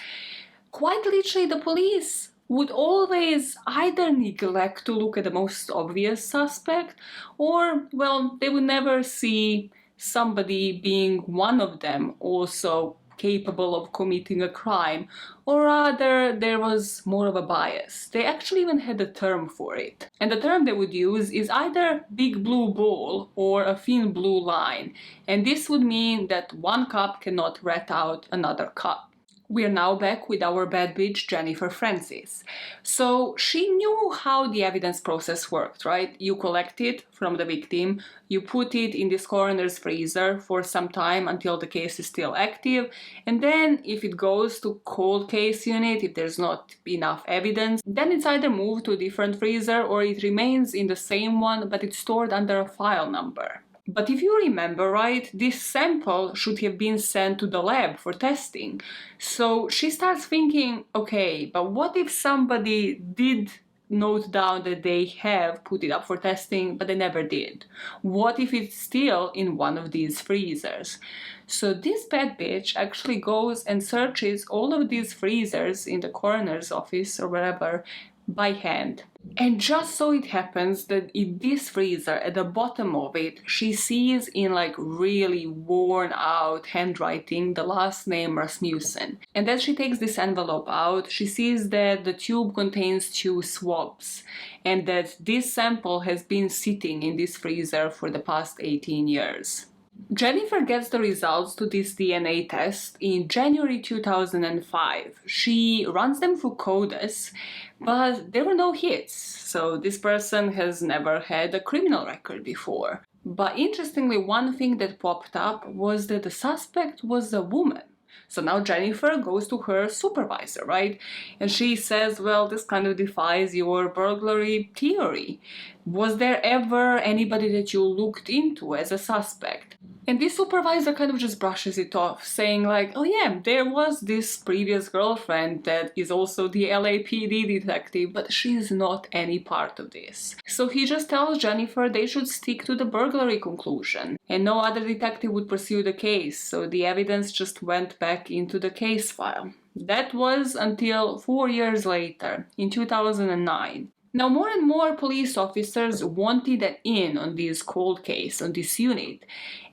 quite literally the police would always either neglect to look at the most obvious suspect, or, well, they would never see somebody being one of them also capable of committing a crime, or rather there was more of a bias. They actually even had a term for it. And the term they would use is either big blue ball or a thin blue line. And this would mean that one cop cannot rat out another cop. We are now back with our bad bitch Jennifer Francis. So she knew how the evidence process worked, right? You collect it from the victim, you put it in this coroner's freezer for some time until the case is still active, and then if it goes to cold case unit, if there's not enough evidence, then it's either moved to a different freezer or it remains in the same one, but it's stored under a file number. But if you remember right, this sample should have been sent to the lab for testing. So she starts thinking, okay, but what if somebody did note down that they have put it up for testing, but they never did? What if it's still in one of these freezers? So this bad bitch actually goes and searches all of these freezers in the coroner's office or wherever by hand. And just so it happens that in this freezer, at the bottom of it, she sees in like really worn out handwriting the last name Rasmussen. And as she takes this envelope out, she sees that the tube contains 2 swabs and that this sample has been sitting in this freezer for the past 18 years. Jennifer gets the results to this DNA test in January 2005. She runs them through CODIS, but there were no hits, so this person has never had a criminal record before. But interestingly, one thing that popped up was that the suspect was a woman. So now Jennifer goes to her supervisor, right? And she says, well, this kind of defies your burglary theory. Was there ever anybody that you looked into as a suspect? And this supervisor kind of just brushes it off, saying like, oh yeah, there was this previous girlfriend that is also the LAPD detective, but she's not any part of this. So he just tells Jennifer they should stick to the burglary conclusion, and no other detective would pursue the case, so the evidence just went back into the case file. That was until 4 years later, in 2009. Now, more and more police officers wanted an in on this cold case, on this unit.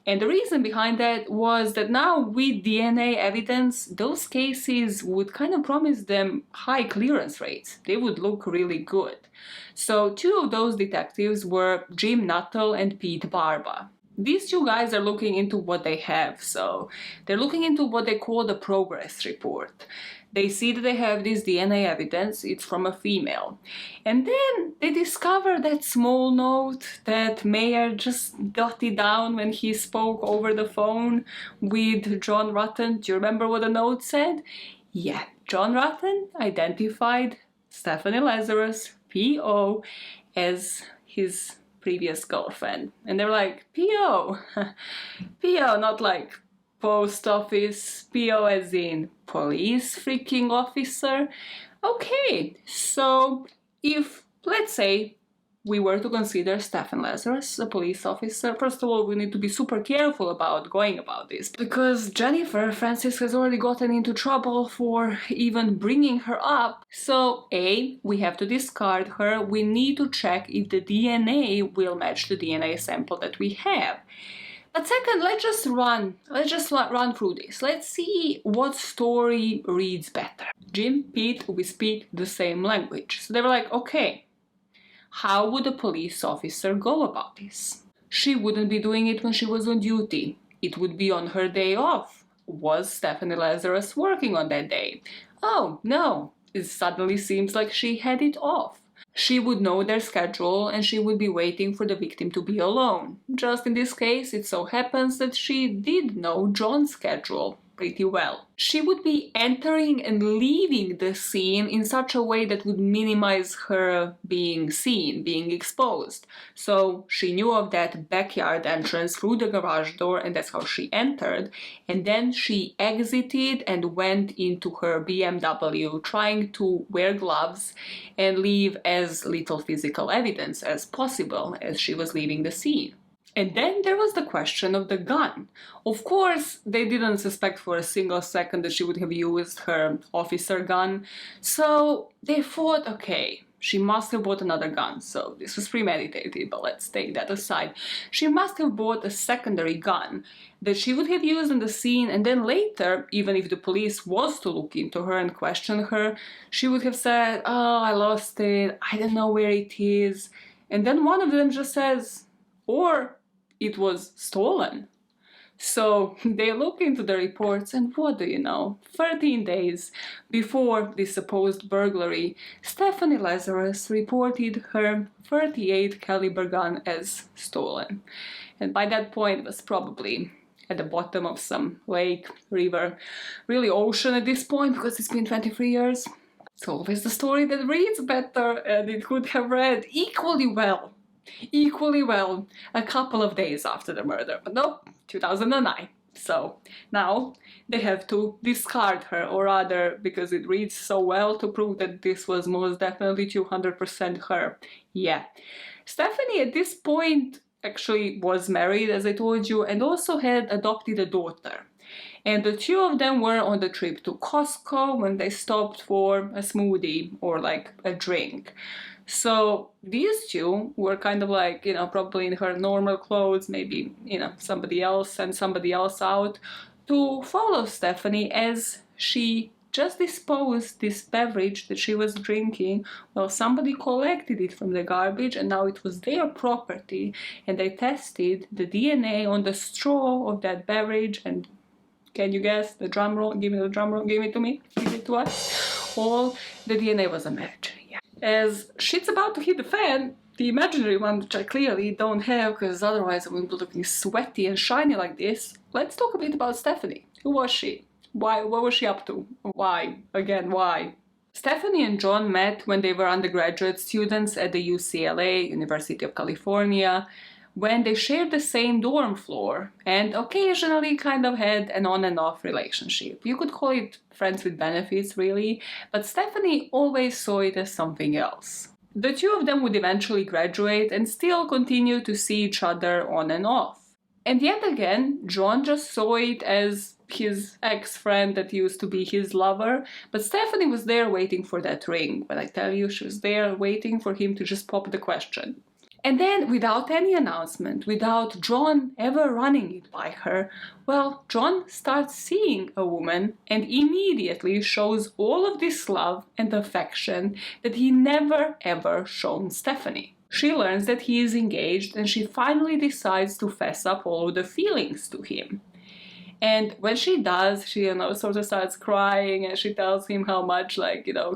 And the reason behind that was that now with DNA evidence, those cases would kind of promise them high clearance rates. They would look really good. So 2 of those detectives were Jim Nuttall and Pete Barba. These 2 guys are looking into what they have, so they're looking into what they call the progress report. They see that they have this DNA evidence, it's from a female. And then they discover that small note that Mayer just jotted down when he spoke over the phone with John Rutten. Do you remember what the note said? Yeah, John Rutten identified Stephanie Lazarus, P.O., as his previous girlfriend. And they're like, P.O. P.O., not like post office, P.O. as in police freaking officer. Okay, so if, let's say, we were to consider Stephanie Lazarus a police officer, first of all, we need to be super careful about going about this, because Jennifer Francis has already gotten into trouble for even bringing her up. So A, we have to discard her. We need to check if the DNA will match the DNA sample that we have. But second, let's just run through this. Let's see what story reads better. Jim, Pete, we speak the same language. So they were like, okay, how would a police officer go about this? She wouldn't be doing it when she was on duty. It would be on her day off. Was Stephanie Lazarus working on that day? Oh, no. It suddenly seems like she had it off. She would know their schedule and she would be waiting for the victim to be alone. Just in this case, it so happens that she did know John's schedule pretty well. She would be entering and leaving the scene in such a way that would minimize her being seen, being exposed. So she knew of that backyard entrance through the garage door, and that's how she entered. And then she exited and went into her BMW, trying to wear gloves and leave as little physical evidence as possible as she was leaving the scene. And then there was the question of the gun. Of course, they didn't suspect for a single second that she would have used her officer gun. So they thought, okay, she must have bought another gun. So this was premeditated, but let's take that aside. She must have bought a secondary gun that she would have used in the scene, and then later, even if the police was to look into her and question her, she would have said, oh, I lost it, I don't know where it is. And then one of them just says, or it was stolen. So they look into the reports, and what do you know? 13 days before this supposed burglary, Stephanie Lazarus reported her .38 caliber gun as stolen. And by that point it was probably at the bottom of some lake, river, really ocean at this point, because it's been 23 years. It's always the story that reads better, and it could have read equally well a couple of days after the murder, but nope, 2009. So now they have to discard her, or rather, because it reads so well, to prove that this was most definitely 200% her. Yeah. Stephanie at this point actually was married, as I told you, and also had adopted a daughter. And the two of them were on the trip to Costco when they stopped for a smoothie or like a drink. So these two were kind of like, you know, probably in her normal clothes, maybe, you know, somebody else sent somebody else out to follow Stephanie as she just disposed this beverage that she was drinking. Well, somebody collected it from the garbage and now it was their property, and they tested the DNA on the straw of that beverage, and can you guess? The drum roll, give me the drum roll, give it to me, give it to us. All the DNA was a match. Yeah. As shit's about to hit the fan, the imaginary one, which I clearly don't have because otherwise I wouldn't be looking sweaty and shiny like this, let's talk a bit about Stephanie. Who was she? Why? What was she up to? Why? Again, why? Stephanie and John met when they were undergraduate students at the UCLA, University of California, when they shared the same dorm floor and occasionally kind of had an on and off relationship. You could call it friends with benefits, really, but Stephanie always saw it as something else. The two of them would eventually graduate and still continue to see each other on and off. And yet again, John just saw it as his ex-friend that used to be his lover, but Stephanie was there waiting for that ring. But I tell you, she was there waiting for him to just pop the question. And then, without any announcement, without John ever running it by her, well, John starts seeing a woman and immediately shows all of this love and affection that he never ever shown Stephanie. She learns that he is engaged and she finally decides to fess up all of the feelings to him. And when she does, she, sort of starts crying and she tells him how much,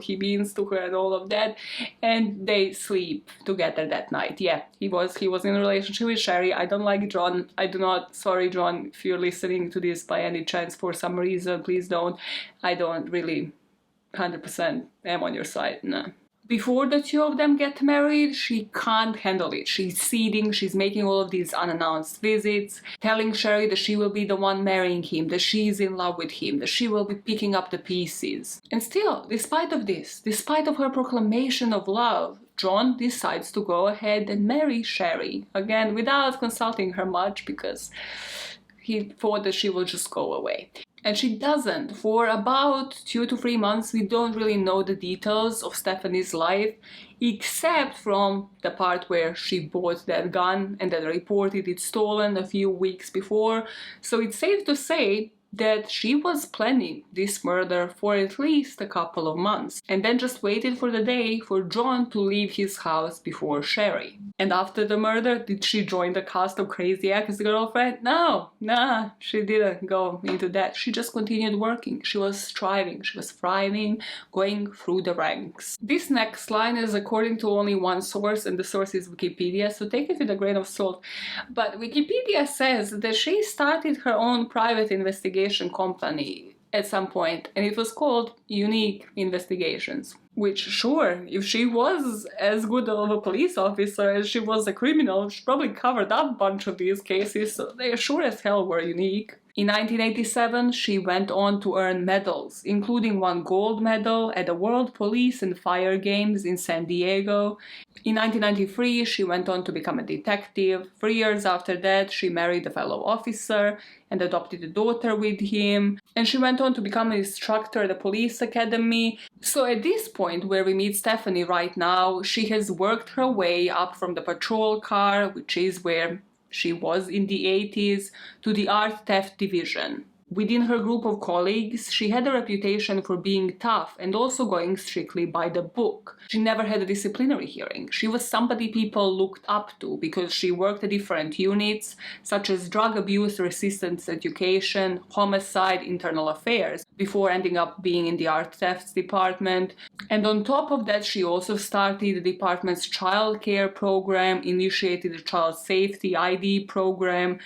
he means to her and all of that. And they sleep together that night. Yeah, he was in a relationship with Sherri. I don't like John. Sorry, John, if you're listening to this by any chance for some reason, please don't. I don't really 100% am on your side, no. Before the two of them get married, she can't handle it. She's seething, she's making all of these unannounced visits, telling Sherri that she will be the one marrying him, that she's in love with him, that she will be picking up the pieces. And still, despite of this, despite of her proclamation of love, John decides to go ahead and marry Sherri, again without consulting her much because he thought that she will just go away. And she doesn't. For about 2 to 3 months, we don't really know the details of Stephanie's life, except from the part where she bought that gun and then reported it stolen a few weeks before. So it's safe to say that she was planning this murder for at least a couple of months, and then just waited for the day for John to leave his house before Sherri. And after the murder, did she join the cast of Crazy Ex-Girlfriend? No, nah, she didn't go into that. She just continued working. She was striving, she was thriving, going through the ranks. This next line is according to only one source, and the source is Wikipedia, so take it with a grain of salt. But Wikipedia says that she started her own private investigation company at some point, and it was called Unique Investigations. Which, sure, if she was as good of a police officer as she was a criminal, she probably covered up a bunch of these cases, so they sure as hell were unique. In 1987, she went on to earn medals, including one gold medal at the World Police and Fire Games in San Diego. In 1993, she went on to become a detective. 3 years after that, she married a fellow officer and adopted a daughter with him. And she went on to become an instructor at the police academy. So at this point where we meet Stephanie right now, she has worked her way up from the patrol car, which is where she was in the 80s, to the art theft division. Within her group of colleagues, she had a reputation for being tough and also going strictly by the book. She never had a disciplinary hearing. She was somebody people looked up to because she worked at different units, such as drug abuse resistance education, homicide, internal affairs, before ending up being in the art thefts department. And on top of that, she also started the department's child care program, initiated the child safety ID program.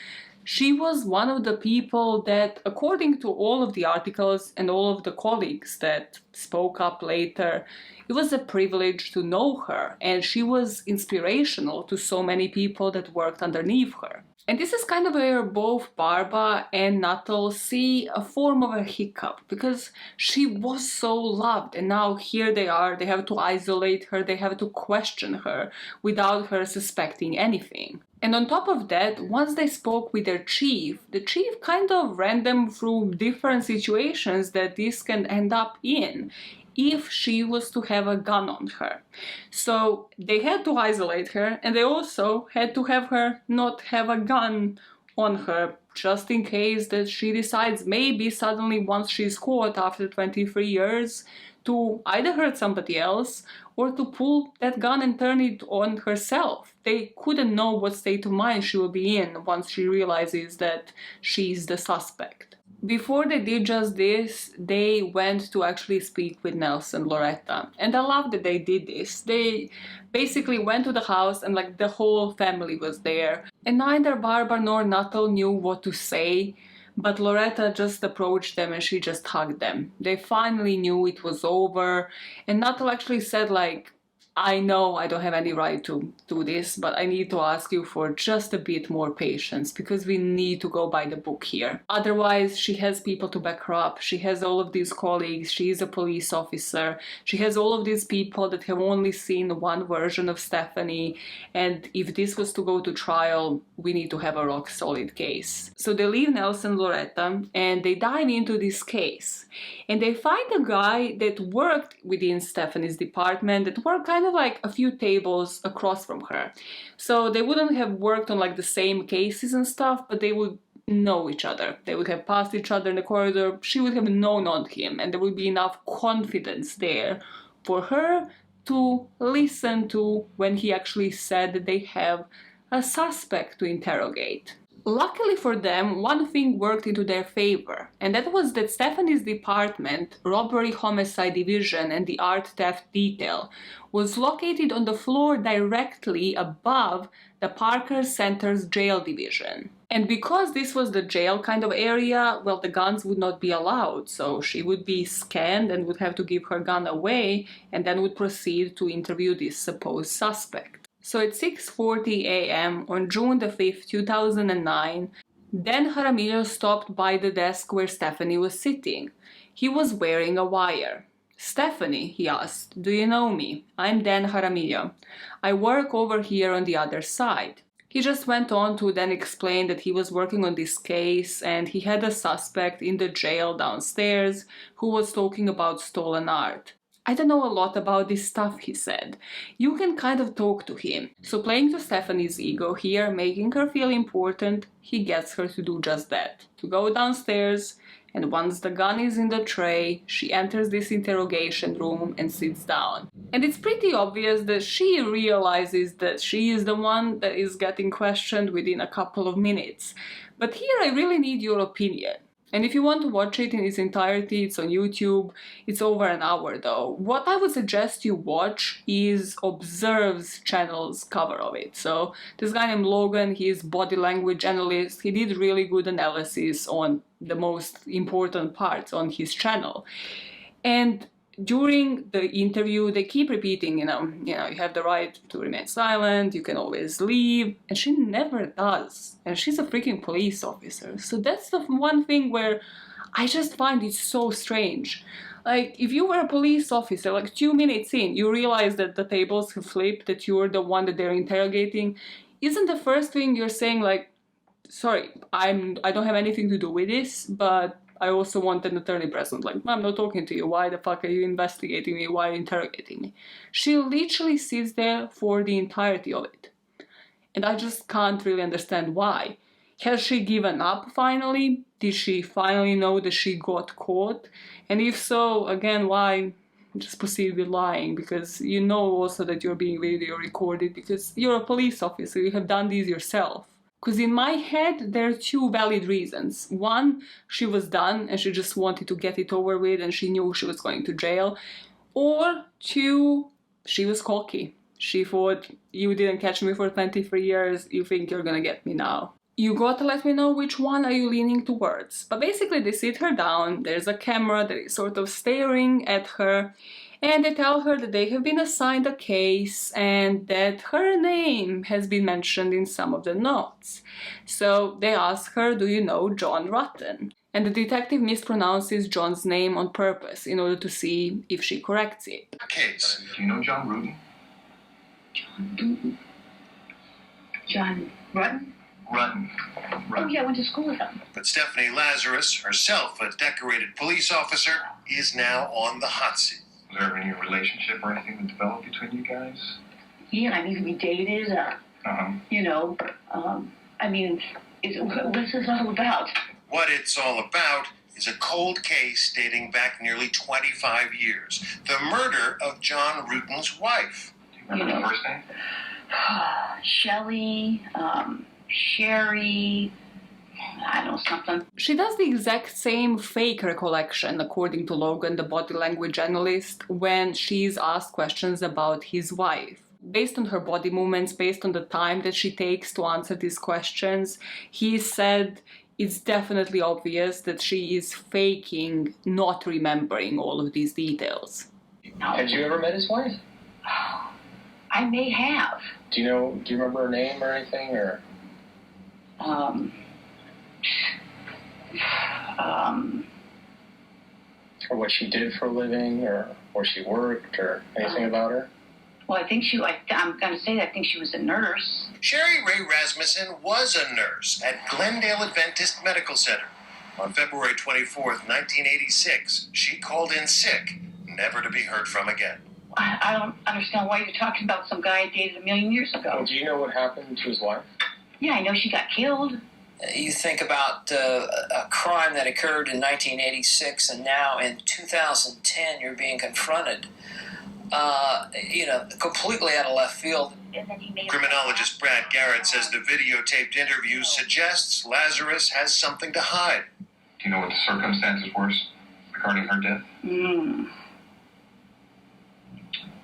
She was one of the people that, according to all of the articles and all of the colleagues that spoke up later, it was a privilege to know her, and she was inspirational to so many people that worked underneath her. And this is kind of where both Barbara and Nuttall see a form of a hiccup, because she was so loved, and now here they are, they have to isolate her, they have to question her without her suspecting anything. And on top of that, once they spoke with their chief, the chief kind of ran them through different situations that this can end up in if she was to have a gun on her. So they had to isolate her, and they also had to have her not have a gun on her, just in case that she decides maybe suddenly once she's caught after 23 years to either hurt somebody else or to pull that gun and turn it on herself. They couldn't know what state of mind she will be in once she realizes that she's the suspect. Before they did just this, they went to actually speak with Nelson Loretta. And I love that they did this. They basically went to the house and like the whole family was there. And neither Barbara nor Nuttall knew what to say, but Loretta just approached them and she just hugged them. They finally knew it was over. And Nuttall actually said like, I know I don't have any right to do this, but I need to ask you for just a bit more patience because we need to go by the book here. Otherwise, she has people to back her up. She has all of these colleagues. She is a police officer. She has all of these people that have only seen one version of Stephanie. And if this was to go to trial, we need to have a rock solid case. So they leave Nelson Loretta and they dive into this case. And they find a guy that worked within Stephanie's department, that worked kind of like a few tables across from her. So they wouldn't have worked on like the same cases and stuff, but they would know each other. They would have passed each other in the corridor. She would have known on him, and there would be enough confidence there for her to listen to when he actually said that they have a suspect to interrogate. Luckily for them, one thing worked into their favor, and that was that Stephanie's department, Robbery Homicide Division and the Art Theft Detail, was located on the floor directly above the Parker Center's jail division. And because this was the jail kind of area, well, the guns would not be allowed, so she would be scanned and would have to give her gun away, and then would proceed to interview this supposed suspect. So at 6:40 a.m. on June the 5th, 2009, Dan Jaramillo stopped by the desk where Stephanie was sitting. He was wearing a wire. "Stephanie," he asked, "do you know me? I'm Dan Jaramillo. I work over here on the other side." He just went on to then explain that he was working on this case and he had a suspect in the jail downstairs who was talking about stolen art. "I don't know a lot about this stuff," he said. "You can kind of talk to him." So playing to Stephanie's ego here, making her feel important, he gets her to do just that. To go downstairs, and once the gun is in the tray, she enters this interrogation room and sits down. And it's pretty obvious that she realizes that she is the one that is getting questioned within a couple of minutes. But here I really need your opinion. And if you want to watch it in its entirety, it's on YouTube. It's over an hour though. What I would suggest you watch is Observe's channel's cover of it. So this guy named Logan, he is body language analyst. He did really good analysis on the most important parts on his channel. And during the interview, they keep repeating, you have the right to remain silent, you can always leave, and she never does. And she's a freaking police officer. So that's the one thing where I just find it so strange. Like, if you were a police officer, like 2 minutes in, you realize that the tables have flipped, that you're the one that they're interrogating, isn't the first thing you're saying like, "Sorry, I don't have anything to do with this, but I also want an attorney present." Like, "I'm not talking to you. Why the fuck are you investigating me? Why are you interrogating me?" She literally sits there for the entirety of it. And I just can't really understand why. Has she given up finally? Did she finally know that she got caught? And if so, again, why just proceed with lying? Because you know also that you're being video recorded because you're a police officer. You have done this yourself. Because in my head, there are two valid reasons. One, she was done and she just wanted to get it over with and she knew she was going to jail. Or two, she was cocky. She thought, "You didn't catch me for 23 years, you think you're gonna get me now. You gotta let me know which one are you leaning towards." But basically they sit her down, there's a camera that is sort of staring at her, and they tell her that they have been assigned a case and that her name has been mentioned in some of the notes. So they ask her, "Do you know John Rutten?" And the detective mispronounces John's name on purpose in order to see if she corrects it. Case. Do you know John Rutten? John Rutten? John Rutten? Rutten. Oh yeah, I went to school with him. But Stephanie Lazarus, herself a decorated police officer, is now on the hot seat. Was there any relationship or anything that developed between you guys? Yeah, I mean, we dated, I mean, what's this all about? What it's all about is a cold case dating back nearly 25 years. The murder of John Rutten's wife. Do you remember her first name? Shelly, Sherri, I don't know, something. She does the exact same fake recollection, according to Logan, the body language analyst, when she's asked questions about his wife. Based on her body movements, based on the time that she takes to answer these questions, he said it's definitely obvious that she is faking not remembering all of these details. Had you ever met his wife? I may have. Do you remember her name or anything, or? Or what she did for a living, or where she worked, or anything about her? Well, I'm going to say that I think she was a nurse. Sherri Rasmussen was a nurse at Glendale Adventist Medical Center. On February 24th, 1986, she called in sick, never to be heard from again. I don't understand why you're talking about some guy I dated 1,000,000 years ago. Well, do you know what happened to his wife? Yeah, I know she got killed. You think about a crime that occurred in 1986, and now in 2010 you're being confronted completely out of left field. Criminologist Brad Garrett says the videotaped interview suggests Lazarus has something to hide. Do you know what the circumstances were regarding her death?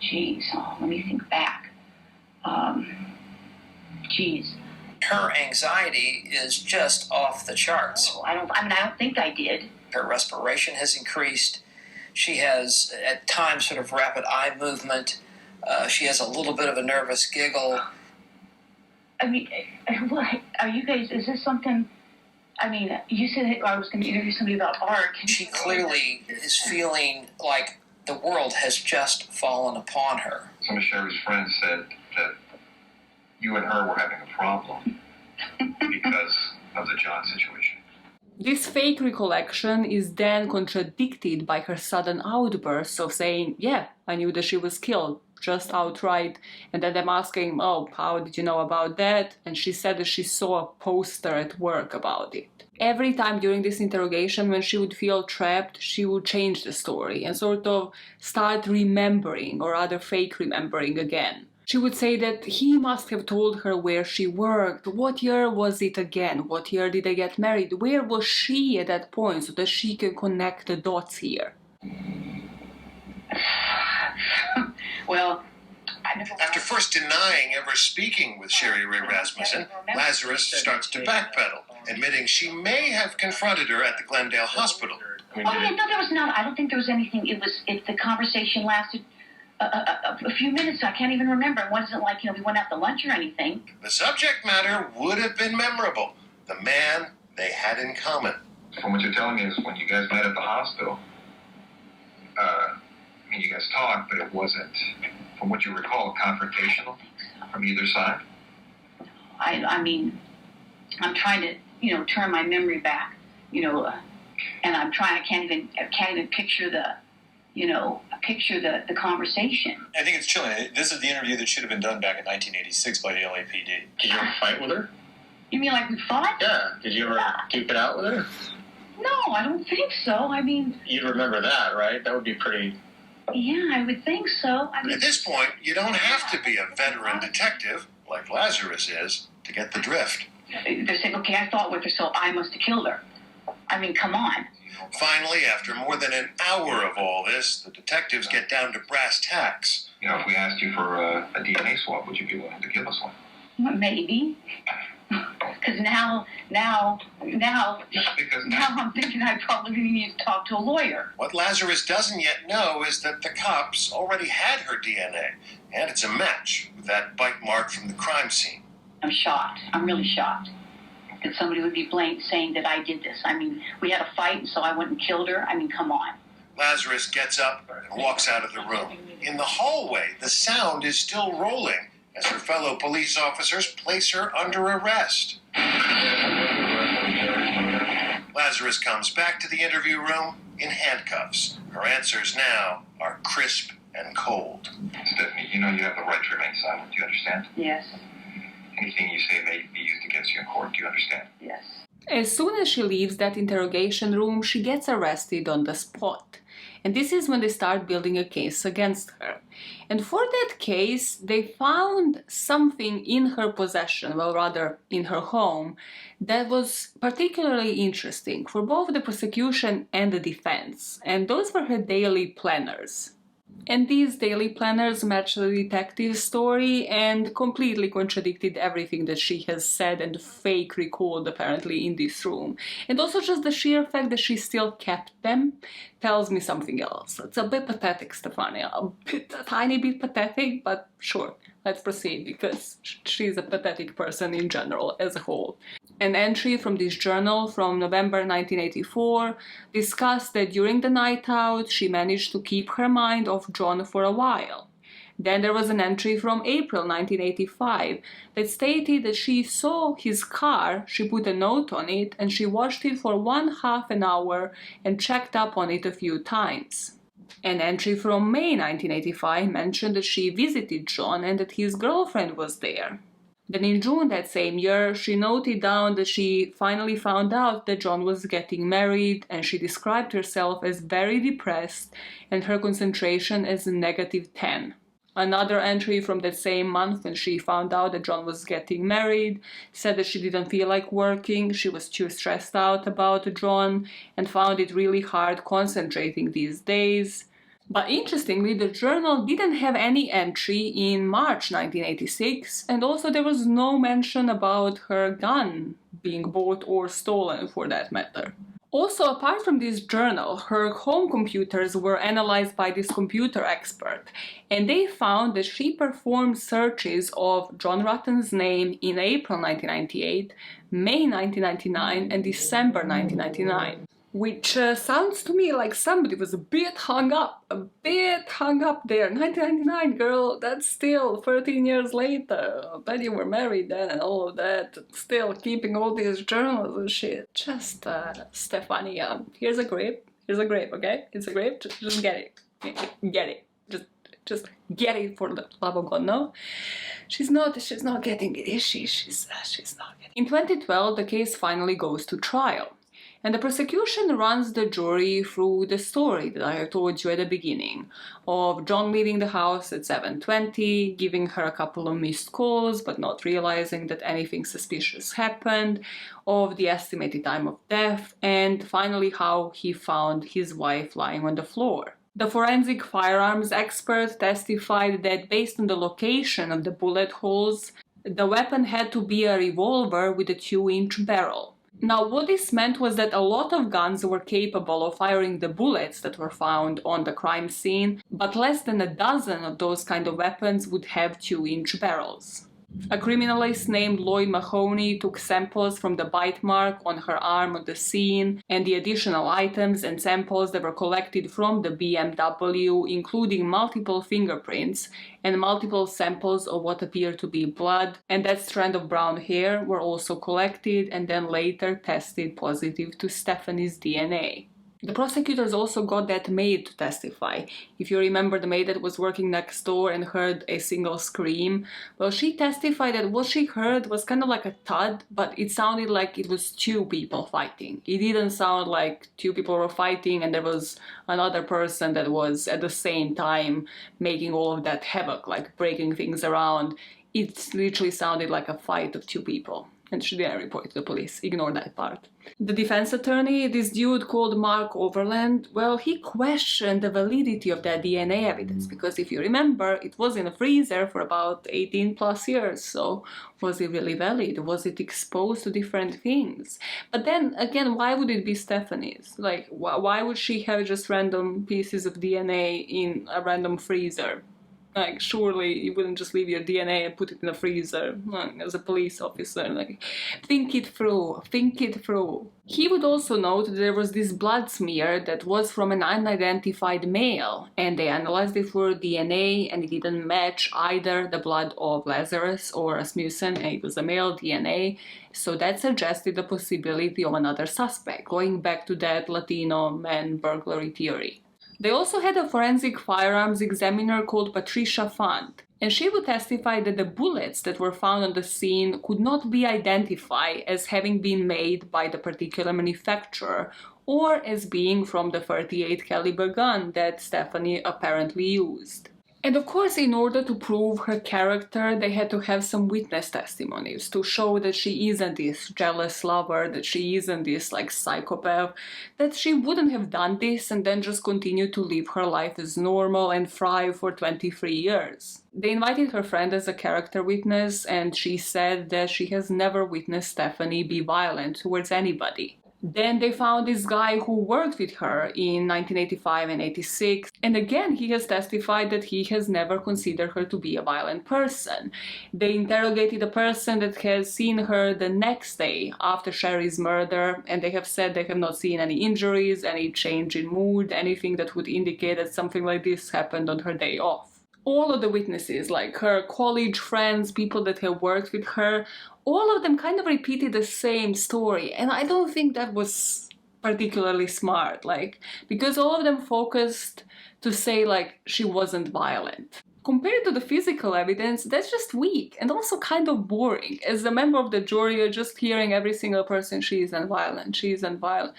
Jeez, let me think back. Jeez. Her anxiety is just off the charts. I don't think I did. Her respiration has increased. She has, at times, sort of rapid eye movement. She has a little bit of a nervous giggle. I mean, what, are you guys, is this something, I mean, you said I was going to interview somebody about art. She clearly is feeling like the world has just fallen upon her. Some of Sherri's friends said that you and her were having a problem because of the John situation. This fake recollection is then contradicted by her sudden outburst of saying, yeah, I knew that she was killed, just outright. And then I'm asking, oh, how did you know about that? And she said that she saw a poster at work about it. Every time during this interrogation, when she would feel trapped, she would change the story and sort of start remembering, or rather fake remembering again. She would say that he must have told her where she worked, what year was it again, what year did they get married, where was she at that point, so that she can connect the dots here. Well, After first denying ever speaking with Sherri Rasmussen, Lazarus starts to backpedal, admitting she may have confronted her at the Glendale hospital. no, there was not. I don't think there was anything. If the conversation lasted a few minutes, I can't even remember. It wasn't like, we went out to lunch or anything. The subject matter would have been memorable. The man they had in common. From what you're telling me is when you guys met at the hospital, you guys talked, but it wasn't, from what you recall, confrontational from either side? I mean, I'm trying to, turn my memory back, and I'm trying. I can't even picture the conversation. I think it's chilling. This is the interview that should have been done back in 1986 by the LAPD. Did you ever fight with her? You mean like we fought? Yeah. Did you ever duke it out with her? No, I don't think so. I mean, you'd remember that, right? That would be pretty... Yeah, I would think so. At this point, you don't have to be a veteran detective, like Lazarus is, to get the drift. They're saying, okay, I fought with her, so I must have killed her. I mean, come on. Finally, after more than an hour of all this, the detectives get down to brass tacks. If we asked you for a DNA swab, would you be willing to give us one? Well, maybe. Because now I'm thinking I probably need to talk to a lawyer. What Lazarus doesn't yet know is that the cops already had her DNA, and it's a match with that bite mark from the crime scene. I'm shocked. I'm really shocked that somebody would be blamed saying that I did this. I mean, we had a fight, and so I went and killed her. I mean, come on. Lazarus gets up and walks out of the room. In the hallway, the sound is still rolling as her fellow police officers place her under arrest. Lazarus comes back to the interview room in handcuffs. Her answers now are crisp and cold. Stephanie, you know you have the right to remain silent. Do you understand? Yes. Anything you say may be used against you in court. Do you understand? Yes. As soon as she leaves that interrogation room, she gets arrested on the spot. And this is when they start building a case against her. And for that case, they found something in her possession, well, rather in her home, that was particularly interesting for both the prosecution and the defense. And those were her daily planners. And these daily planners matched the detective's story and completely contradicted everything that she has said and fake recalled apparently in this room. And also just the sheer fact that she still kept them tells me something else. It's a bit pathetic, Stephanie. A tiny bit pathetic, but sure, let's proceed because she's a pathetic person in general as a whole. An entry from this journal from November 1984 discussed that during the night out she managed to keep her mind off John for a while. Then there was an entry from April 1985 that stated that she saw his car, she put a note on it, and she watched it for 1/2 an hour and checked up on it a few times. An entry from May 1985 mentioned that she visited John and that his girlfriend was there. Then in June that same year, she noted down that she finally found out that John was getting married, and she described herself as very depressed and her concentration as -10. Another entry from that same month, when she found out that John was getting married, said that she didn't feel like working, she was too stressed out about John, and found it really hard concentrating these days. But interestingly, the journal didn't have any entry in March 1986, and also there was no mention about her gun being bought or stolen for that matter. Also, apart from this journal, her home computers were analyzed by this computer expert, and they found that she performed searches of John Rutten's name in April 1998, May 1999, and December 1999. Which sounds to me like somebody was a bit hung up there. 1999, girl, that's still 13 years later. I bet you were married then and all of that. Still keeping all these journals and shit. Just, Stephanie, here's a grape, okay? It's a grape, just get it. Get it. Just get it for the love of God, no? She's not getting it, is she? She's not getting it. In 2012, the case finally goes to trial. And the prosecution runs the jury through the story that I have told you at the beginning, of John leaving the house at 7:20, giving her a couple of missed calls but not realizing that anything suspicious happened, of the estimated time of death, and finally how he found his wife lying on the floor. The forensic firearms expert testified that based on the location of the bullet holes, the weapon had to be a revolver with a 2-inch barrel. Now, what this meant was that a lot of guns were capable of firing the bullets that were found on the crime scene, but less than a dozen of those kind of weapons would have 2-inch barrels. A criminalist named Lloyd Mahoney took samples from the bite mark on her arm at the scene and the additional items and samples that were collected from the BMW, including multiple fingerprints and multiple samples of what appeared to be blood, and that strand of brown hair were also collected and then later tested positive to Stephanie's DNA. The prosecutors also got that maid to testify. If you remember the maid that was working next door and heard a single scream, well, she testified that what she heard was kind of like a thud, but it sounded like it was 2 people fighting. It didn't sound like 2 people were fighting and there was another person that was at the same time making all of that havoc, like breaking things around. It literally sounded like a fight of 2 people. And she didn't report to the police. Ignore that part. The defense attorney, this dude called Mark Overland, well, he questioned the validity of that DNA evidence, because if you remember, it was in a freezer for about 18 plus years, so was it really valid? Was it exposed to different things? But then, again, why would it be Stephanie's? Like, why would she have just random pieces of DNA in a random freezer? Like, surely you wouldn't just leave your DNA and put it in a freezer, as a police officer. Like, think it through. He would also note that there was this blood smear that was from an unidentified male, and they analyzed it for DNA, and it didn't match either the blood of Lazarus or Rasmussen, and it was a male DNA, so that suggested the possibility of another suspect, going back to that Latino man burglary theory. They also had a forensic firearms examiner called Patricia Fund, and she would testify that the bullets that were found on the scene could not be identified as having been made by the particular manufacturer or as being from the .38 caliber gun that Stephanie apparently used. And of course, in order to prove her character, they had to have some witness testimonies to show that she isn't this jealous lover, that she isn't this like psychopath, that she wouldn't have done this and then just continue to live her life as normal and thrive for 23 years. They invited her friend as a character witness, and she said that she has never witnessed Stephanie be violent towards anybody. Then they found this guy who worked with her in 1985 and 86, and again he has testified that he has never considered her to be a violent person. They interrogated a person that has seen her the next day after Sherri's murder, and they have said they have not seen any injuries, any change in mood, anything that would indicate that something like this happened on her day off. All of the witnesses, like her college friends, people that have worked with her, all of them kind of repeated the same story, and I don't think that was particularly smart, like, because all of them focused to say, like, she wasn't violent. Compared to the physical evidence, that's just weak and also kind of boring. As a member of the jury, you're just hearing every single person, she is violent, she is violent.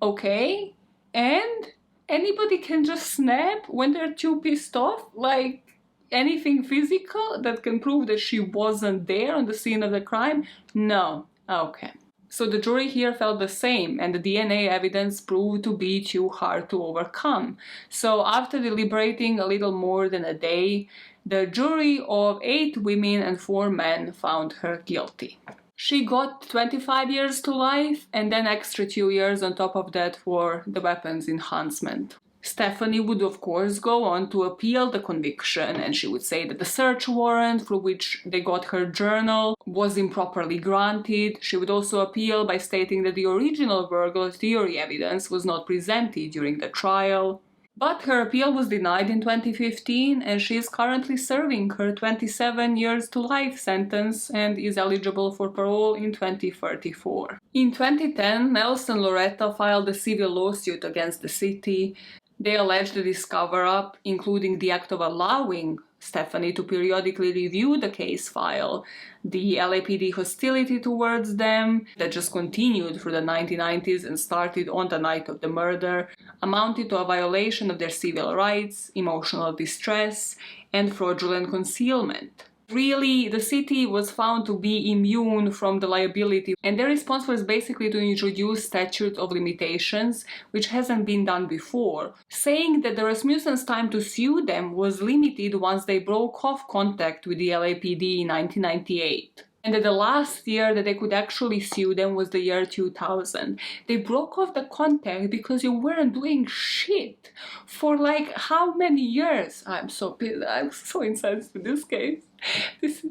Okay, and anybody can just snap when they're too pissed off? Like, anything physical that can prove that she wasn't there on the scene of the crime? No. Okay. So the jury here felt the same, and the DNA evidence proved to be too hard to overcome. So after deliberating a little more than a day, the jury of 8 women and 4 men found her guilty. She got 25 years to life, and then extra 2 years on top of that for the weapons enhancement. Stephanie would of course go on to appeal the conviction, and she would say that the search warrant for which they got her journal was improperly granted. She would also appeal by stating that the original burglar theory evidence was not presented during the trial. But her appeal was denied in 2015, and she is currently serving her 27 years to life sentence and is eligible for parole in 2034. In 2010, Nelson and Loretta filed a civil lawsuit against the city. They alleged the discover-up, including the act of allowing Stephanie to periodically review the case file, the LAPD hostility towards them that just continued through the 1990s and started on the night of the murder, amounted to a violation of their civil rights, emotional distress, and fraudulent concealment. Really, the city was found to be immune from the liability, and their response was basically to introduce statute of limitations, which hasn't been done before, saying that the Rasmussen's time to sue them was limited once they broke off contact with the LAPD in 1998. And that the last year that they could actually sue them was the year 2000. They broke off the contact because you weren't doing shit for like how many years? I'm so pissed. I'm so incensed with this case. This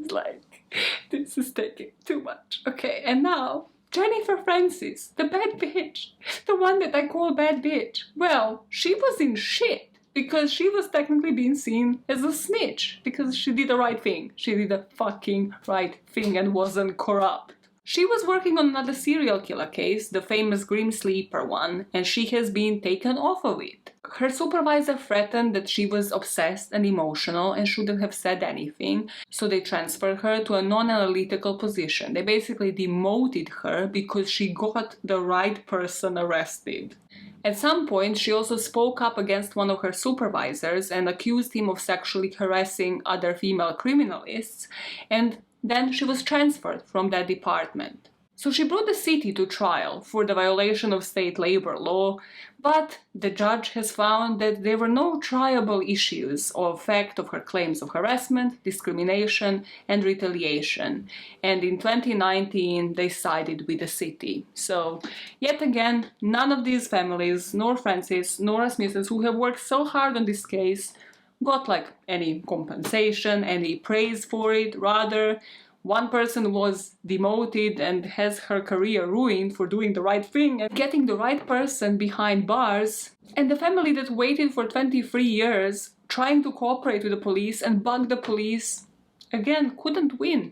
is taking too much. Okay, and now Jennifer Francis, the bad bitch, the one that I call bad bitch. Well, she was in shit because she was technically being seen as a snitch because she did the right thing. She did the fucking right thing and wasn't corrupt. She was working on another serial killer case, the famous Grim Sleeper one, and she has been taken off of it. Her supervisor threatened that she was obsessed and emotional and shouldn't have said anything, so they transferred her to a non-analytical position. They basically demoted her because she got the right person arrested. At some point, she also spoke up against one of her supervisors and accused him of sexually harassing other female criminalists, and then she was transferred from that department. So she brought the city to trial for the violation of state labor law, but the judge has found that there were no triable issues of fact of her claims of harassment, discrimination, and retaliation. And in 2019, they sided with the city. So, yet again, none of these families, nor Francis, nor Rasmussen, who have worked so hard on this case, got like any compensation, any praise for it. Rather, one person was demoted and has her career ruined for doing the right thing and getting the right person behind bars. And the family that waited for 23 years trying to cooperate with the police and bug the police, again, couldn't win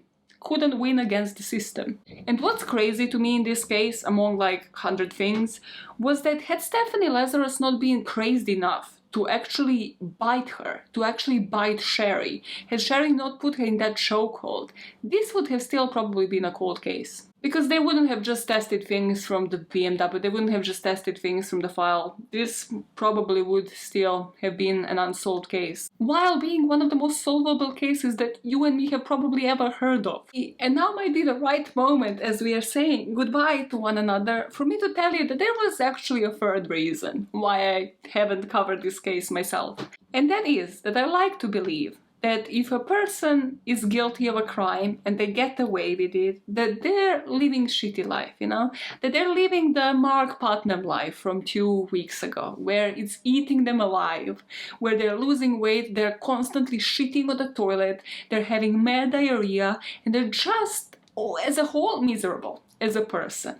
against the system. And what's crazy to me in this case, among like 100 things, was that had Stephanie Lazarus not been crazed enough to actually bite her, to actually bite Sherri, had Sherri not put her in that chokehold, this would have still probably been a cold case. Because they wouldn't have just tested things from the BMW, they wouldn't have just tested things from the file. This probably would still have been an unsolved case, while being one of the most solvable cases that you and me have probably ever heard of. And now might be the right moment, as we are saying goodbye to one another, for me to tell you that there was actually a third reason why I haven't covered this case myself. And that is that I like to believe that if a person is guilty of a crime and they get away with it, that they're living shitty life, that they're living the Mark Putnam life from 2 weeks ago, where it's eating them alive, where they're losing weight, they're constantly shitting on the toilet, they're having mad diarrhea, and they're just, as a whole, miserable as a person.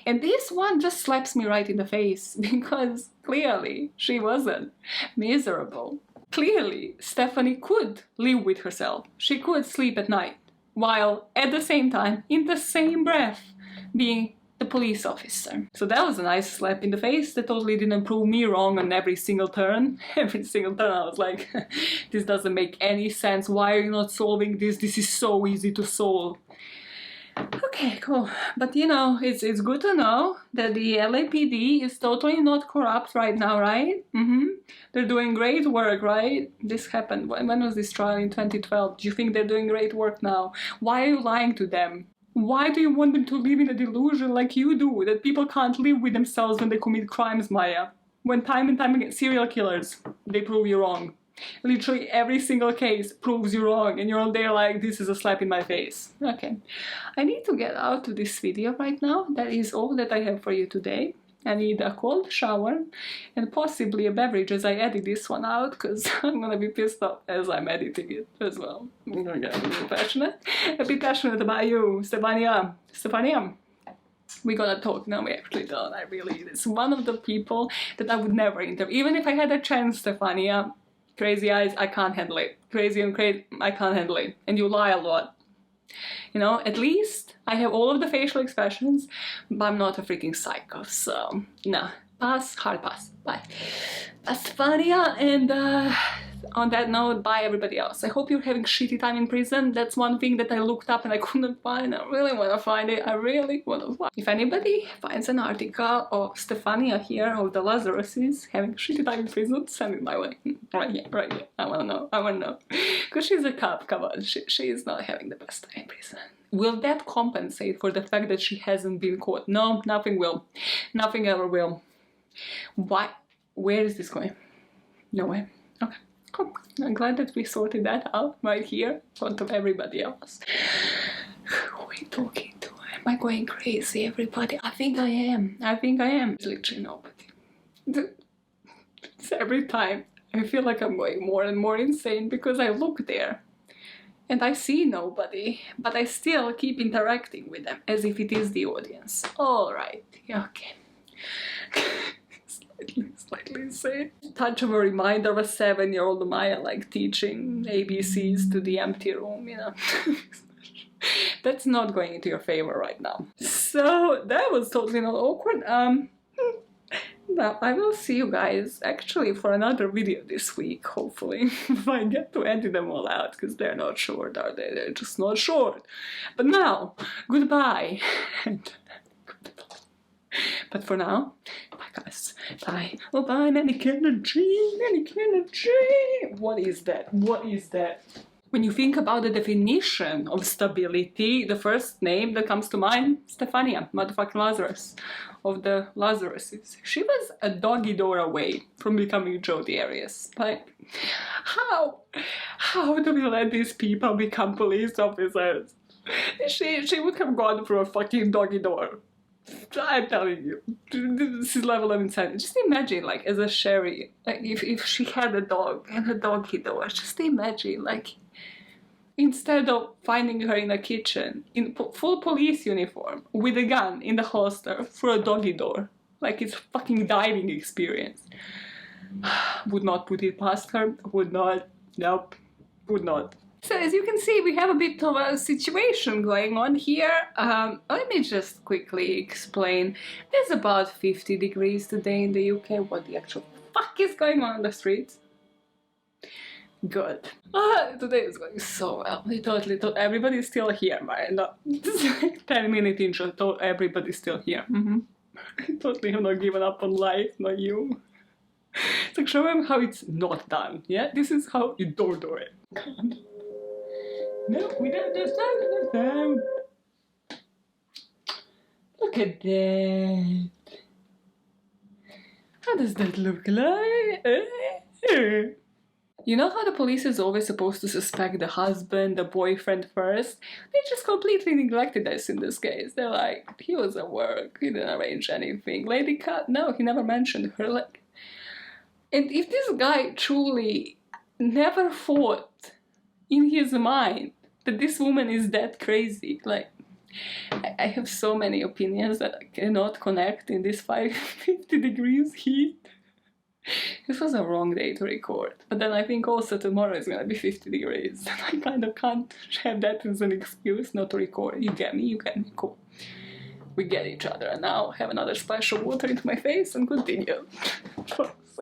And this one just slaps me right in the face, because clearly she wasn't miserable. Clearly, Stephanie could live with herself. She could sleep at night, while at the same time, in the same breath, being the police officer. So that was a nice slap in the face that totally didn't prove me wrong on every single turn. Every single turn I was like, this doesn't make any sense. Why are you not solving this? This is so easy to solve. Okay, cool. But you know, it's good to know that the LAPD is totally not corrupt right now, right? They're doing great work, right? This happened. When was this trial? In 2012. Do you think they're doing great work now? Why are you lying to them? Why do you want them to live in a delusion like you do, that people can't live with themselves when they commit crimes, Maya? When time and time again, serial killers, they prove you wrong. Literally every single case proves you wrong, and you're all there like, this is a slap in my face. Okay, I need to get out to this video right now. That is all that I have for you today. I need a cold shower and possibly a beverage as I edit this one out, because I'm gonna be pissed off as I'm editing it as well. I'm gonna get a bit passionate. A bit passionate about you, Stephania. Stephania. We're gonna talk. No, we actually don't. I really, it's one of the people that I would never interview. Even if I had a chance, Stephania. Crazy eyes, I can't handle it. Crazy and crazy, I can't handle it. And you lie a lot. You know, at least I have all of the facial expressions, but I'm not a freaking psycho, so no. Pass, hard pass. Bye. That's funny, and on that note, bye everybody else. I hope you're having shitty time in prison. That's one thing that I looked up and I couldn't find. I really want to find it. I really want to find it. If anybody finds an article of Stephania here, of the Lazaruses, having shitty time in prison, send it my way. Right here, right here. I want to know. I want to know. Because she's a cop, come on. She is not having the best time in prison. Will that compensate for the fact that she hasn't been caught? No, nothing will. Nothing ever will. Why? Where is this going? Nowhere. Okay, cool. I'm glad that we sorted that out right here in front of everybody else. Who are we talking to? Am I going crazy, everybody? I think I am. I think I am. There's literally nobody. It's every time I feel like I'm going more and more insane because I look there and I see nobody, but I still keep interacting with them as if it is the audience. Alright, okay. Slightly insane. Touch of a reminder of a 7-year-old Maya like teaching ABCs to the empty room, you know. That's not going into your favor right now. So that was totally not awkward. Now I will see you guys actually for another video this week, hopefully. If I get to edit them all out, because they're not short, are they? They're just not short. But now, goodbye. But for now, bye guys, bye. Oh bye, mannequin energy. What is that? What is that? When you think about the definition of stability, the first name that comes to mind, Stephania, motherfucking Lazarus, of the Lazaruses. She was a doggy door away from becoming Jodi Arias. Like, how do we let these people become police officers? She would have gone through a fucking doggy door. I'm telling you, this is level of insanity. Just imagine, like, as a Sherri, like, if she had a dog and a doggy door, just imagine, like, instead of finding her in a kitchen, in full police uniform, with a gun in the holster, through a doggy door, like it's a fucking diving experience. Would not put it past her, would not, nope, would not. So as you can see, we have a bit of a situation going on here. Let me just quickly explain. There's about 50 degrees today in the UK. What the actual fuck is going on the streets? Good. Today is going so well. I totally thought everybody's still here, right? No, this is like 10-minute intro. Thought everybody's still here. I totally have not given up on life, not you. It's like, show them how it's not done. Yeah, this is how you don't do it. God. No, we don't do sound. Look at that. How does that look like? You know how the police is always supposed to suspect the husband, the boyfriend first? They just completely neglected us in this case. They're like, he was at work, he didn't arrange anything. Lady Cat, no, he never mentioned her. Like, and if this guy truly never thought in his mind that this woman is that crazy, like, I have so many opinions that I cannot connect in this 50 degrees heat. This was a wrong day to record, but then I think also tomorrow is gonna be 50 degrees. I kind of can't have that as an excuse not to record. You get me, cool. we get each other. And now have another splash of water into my face and continue.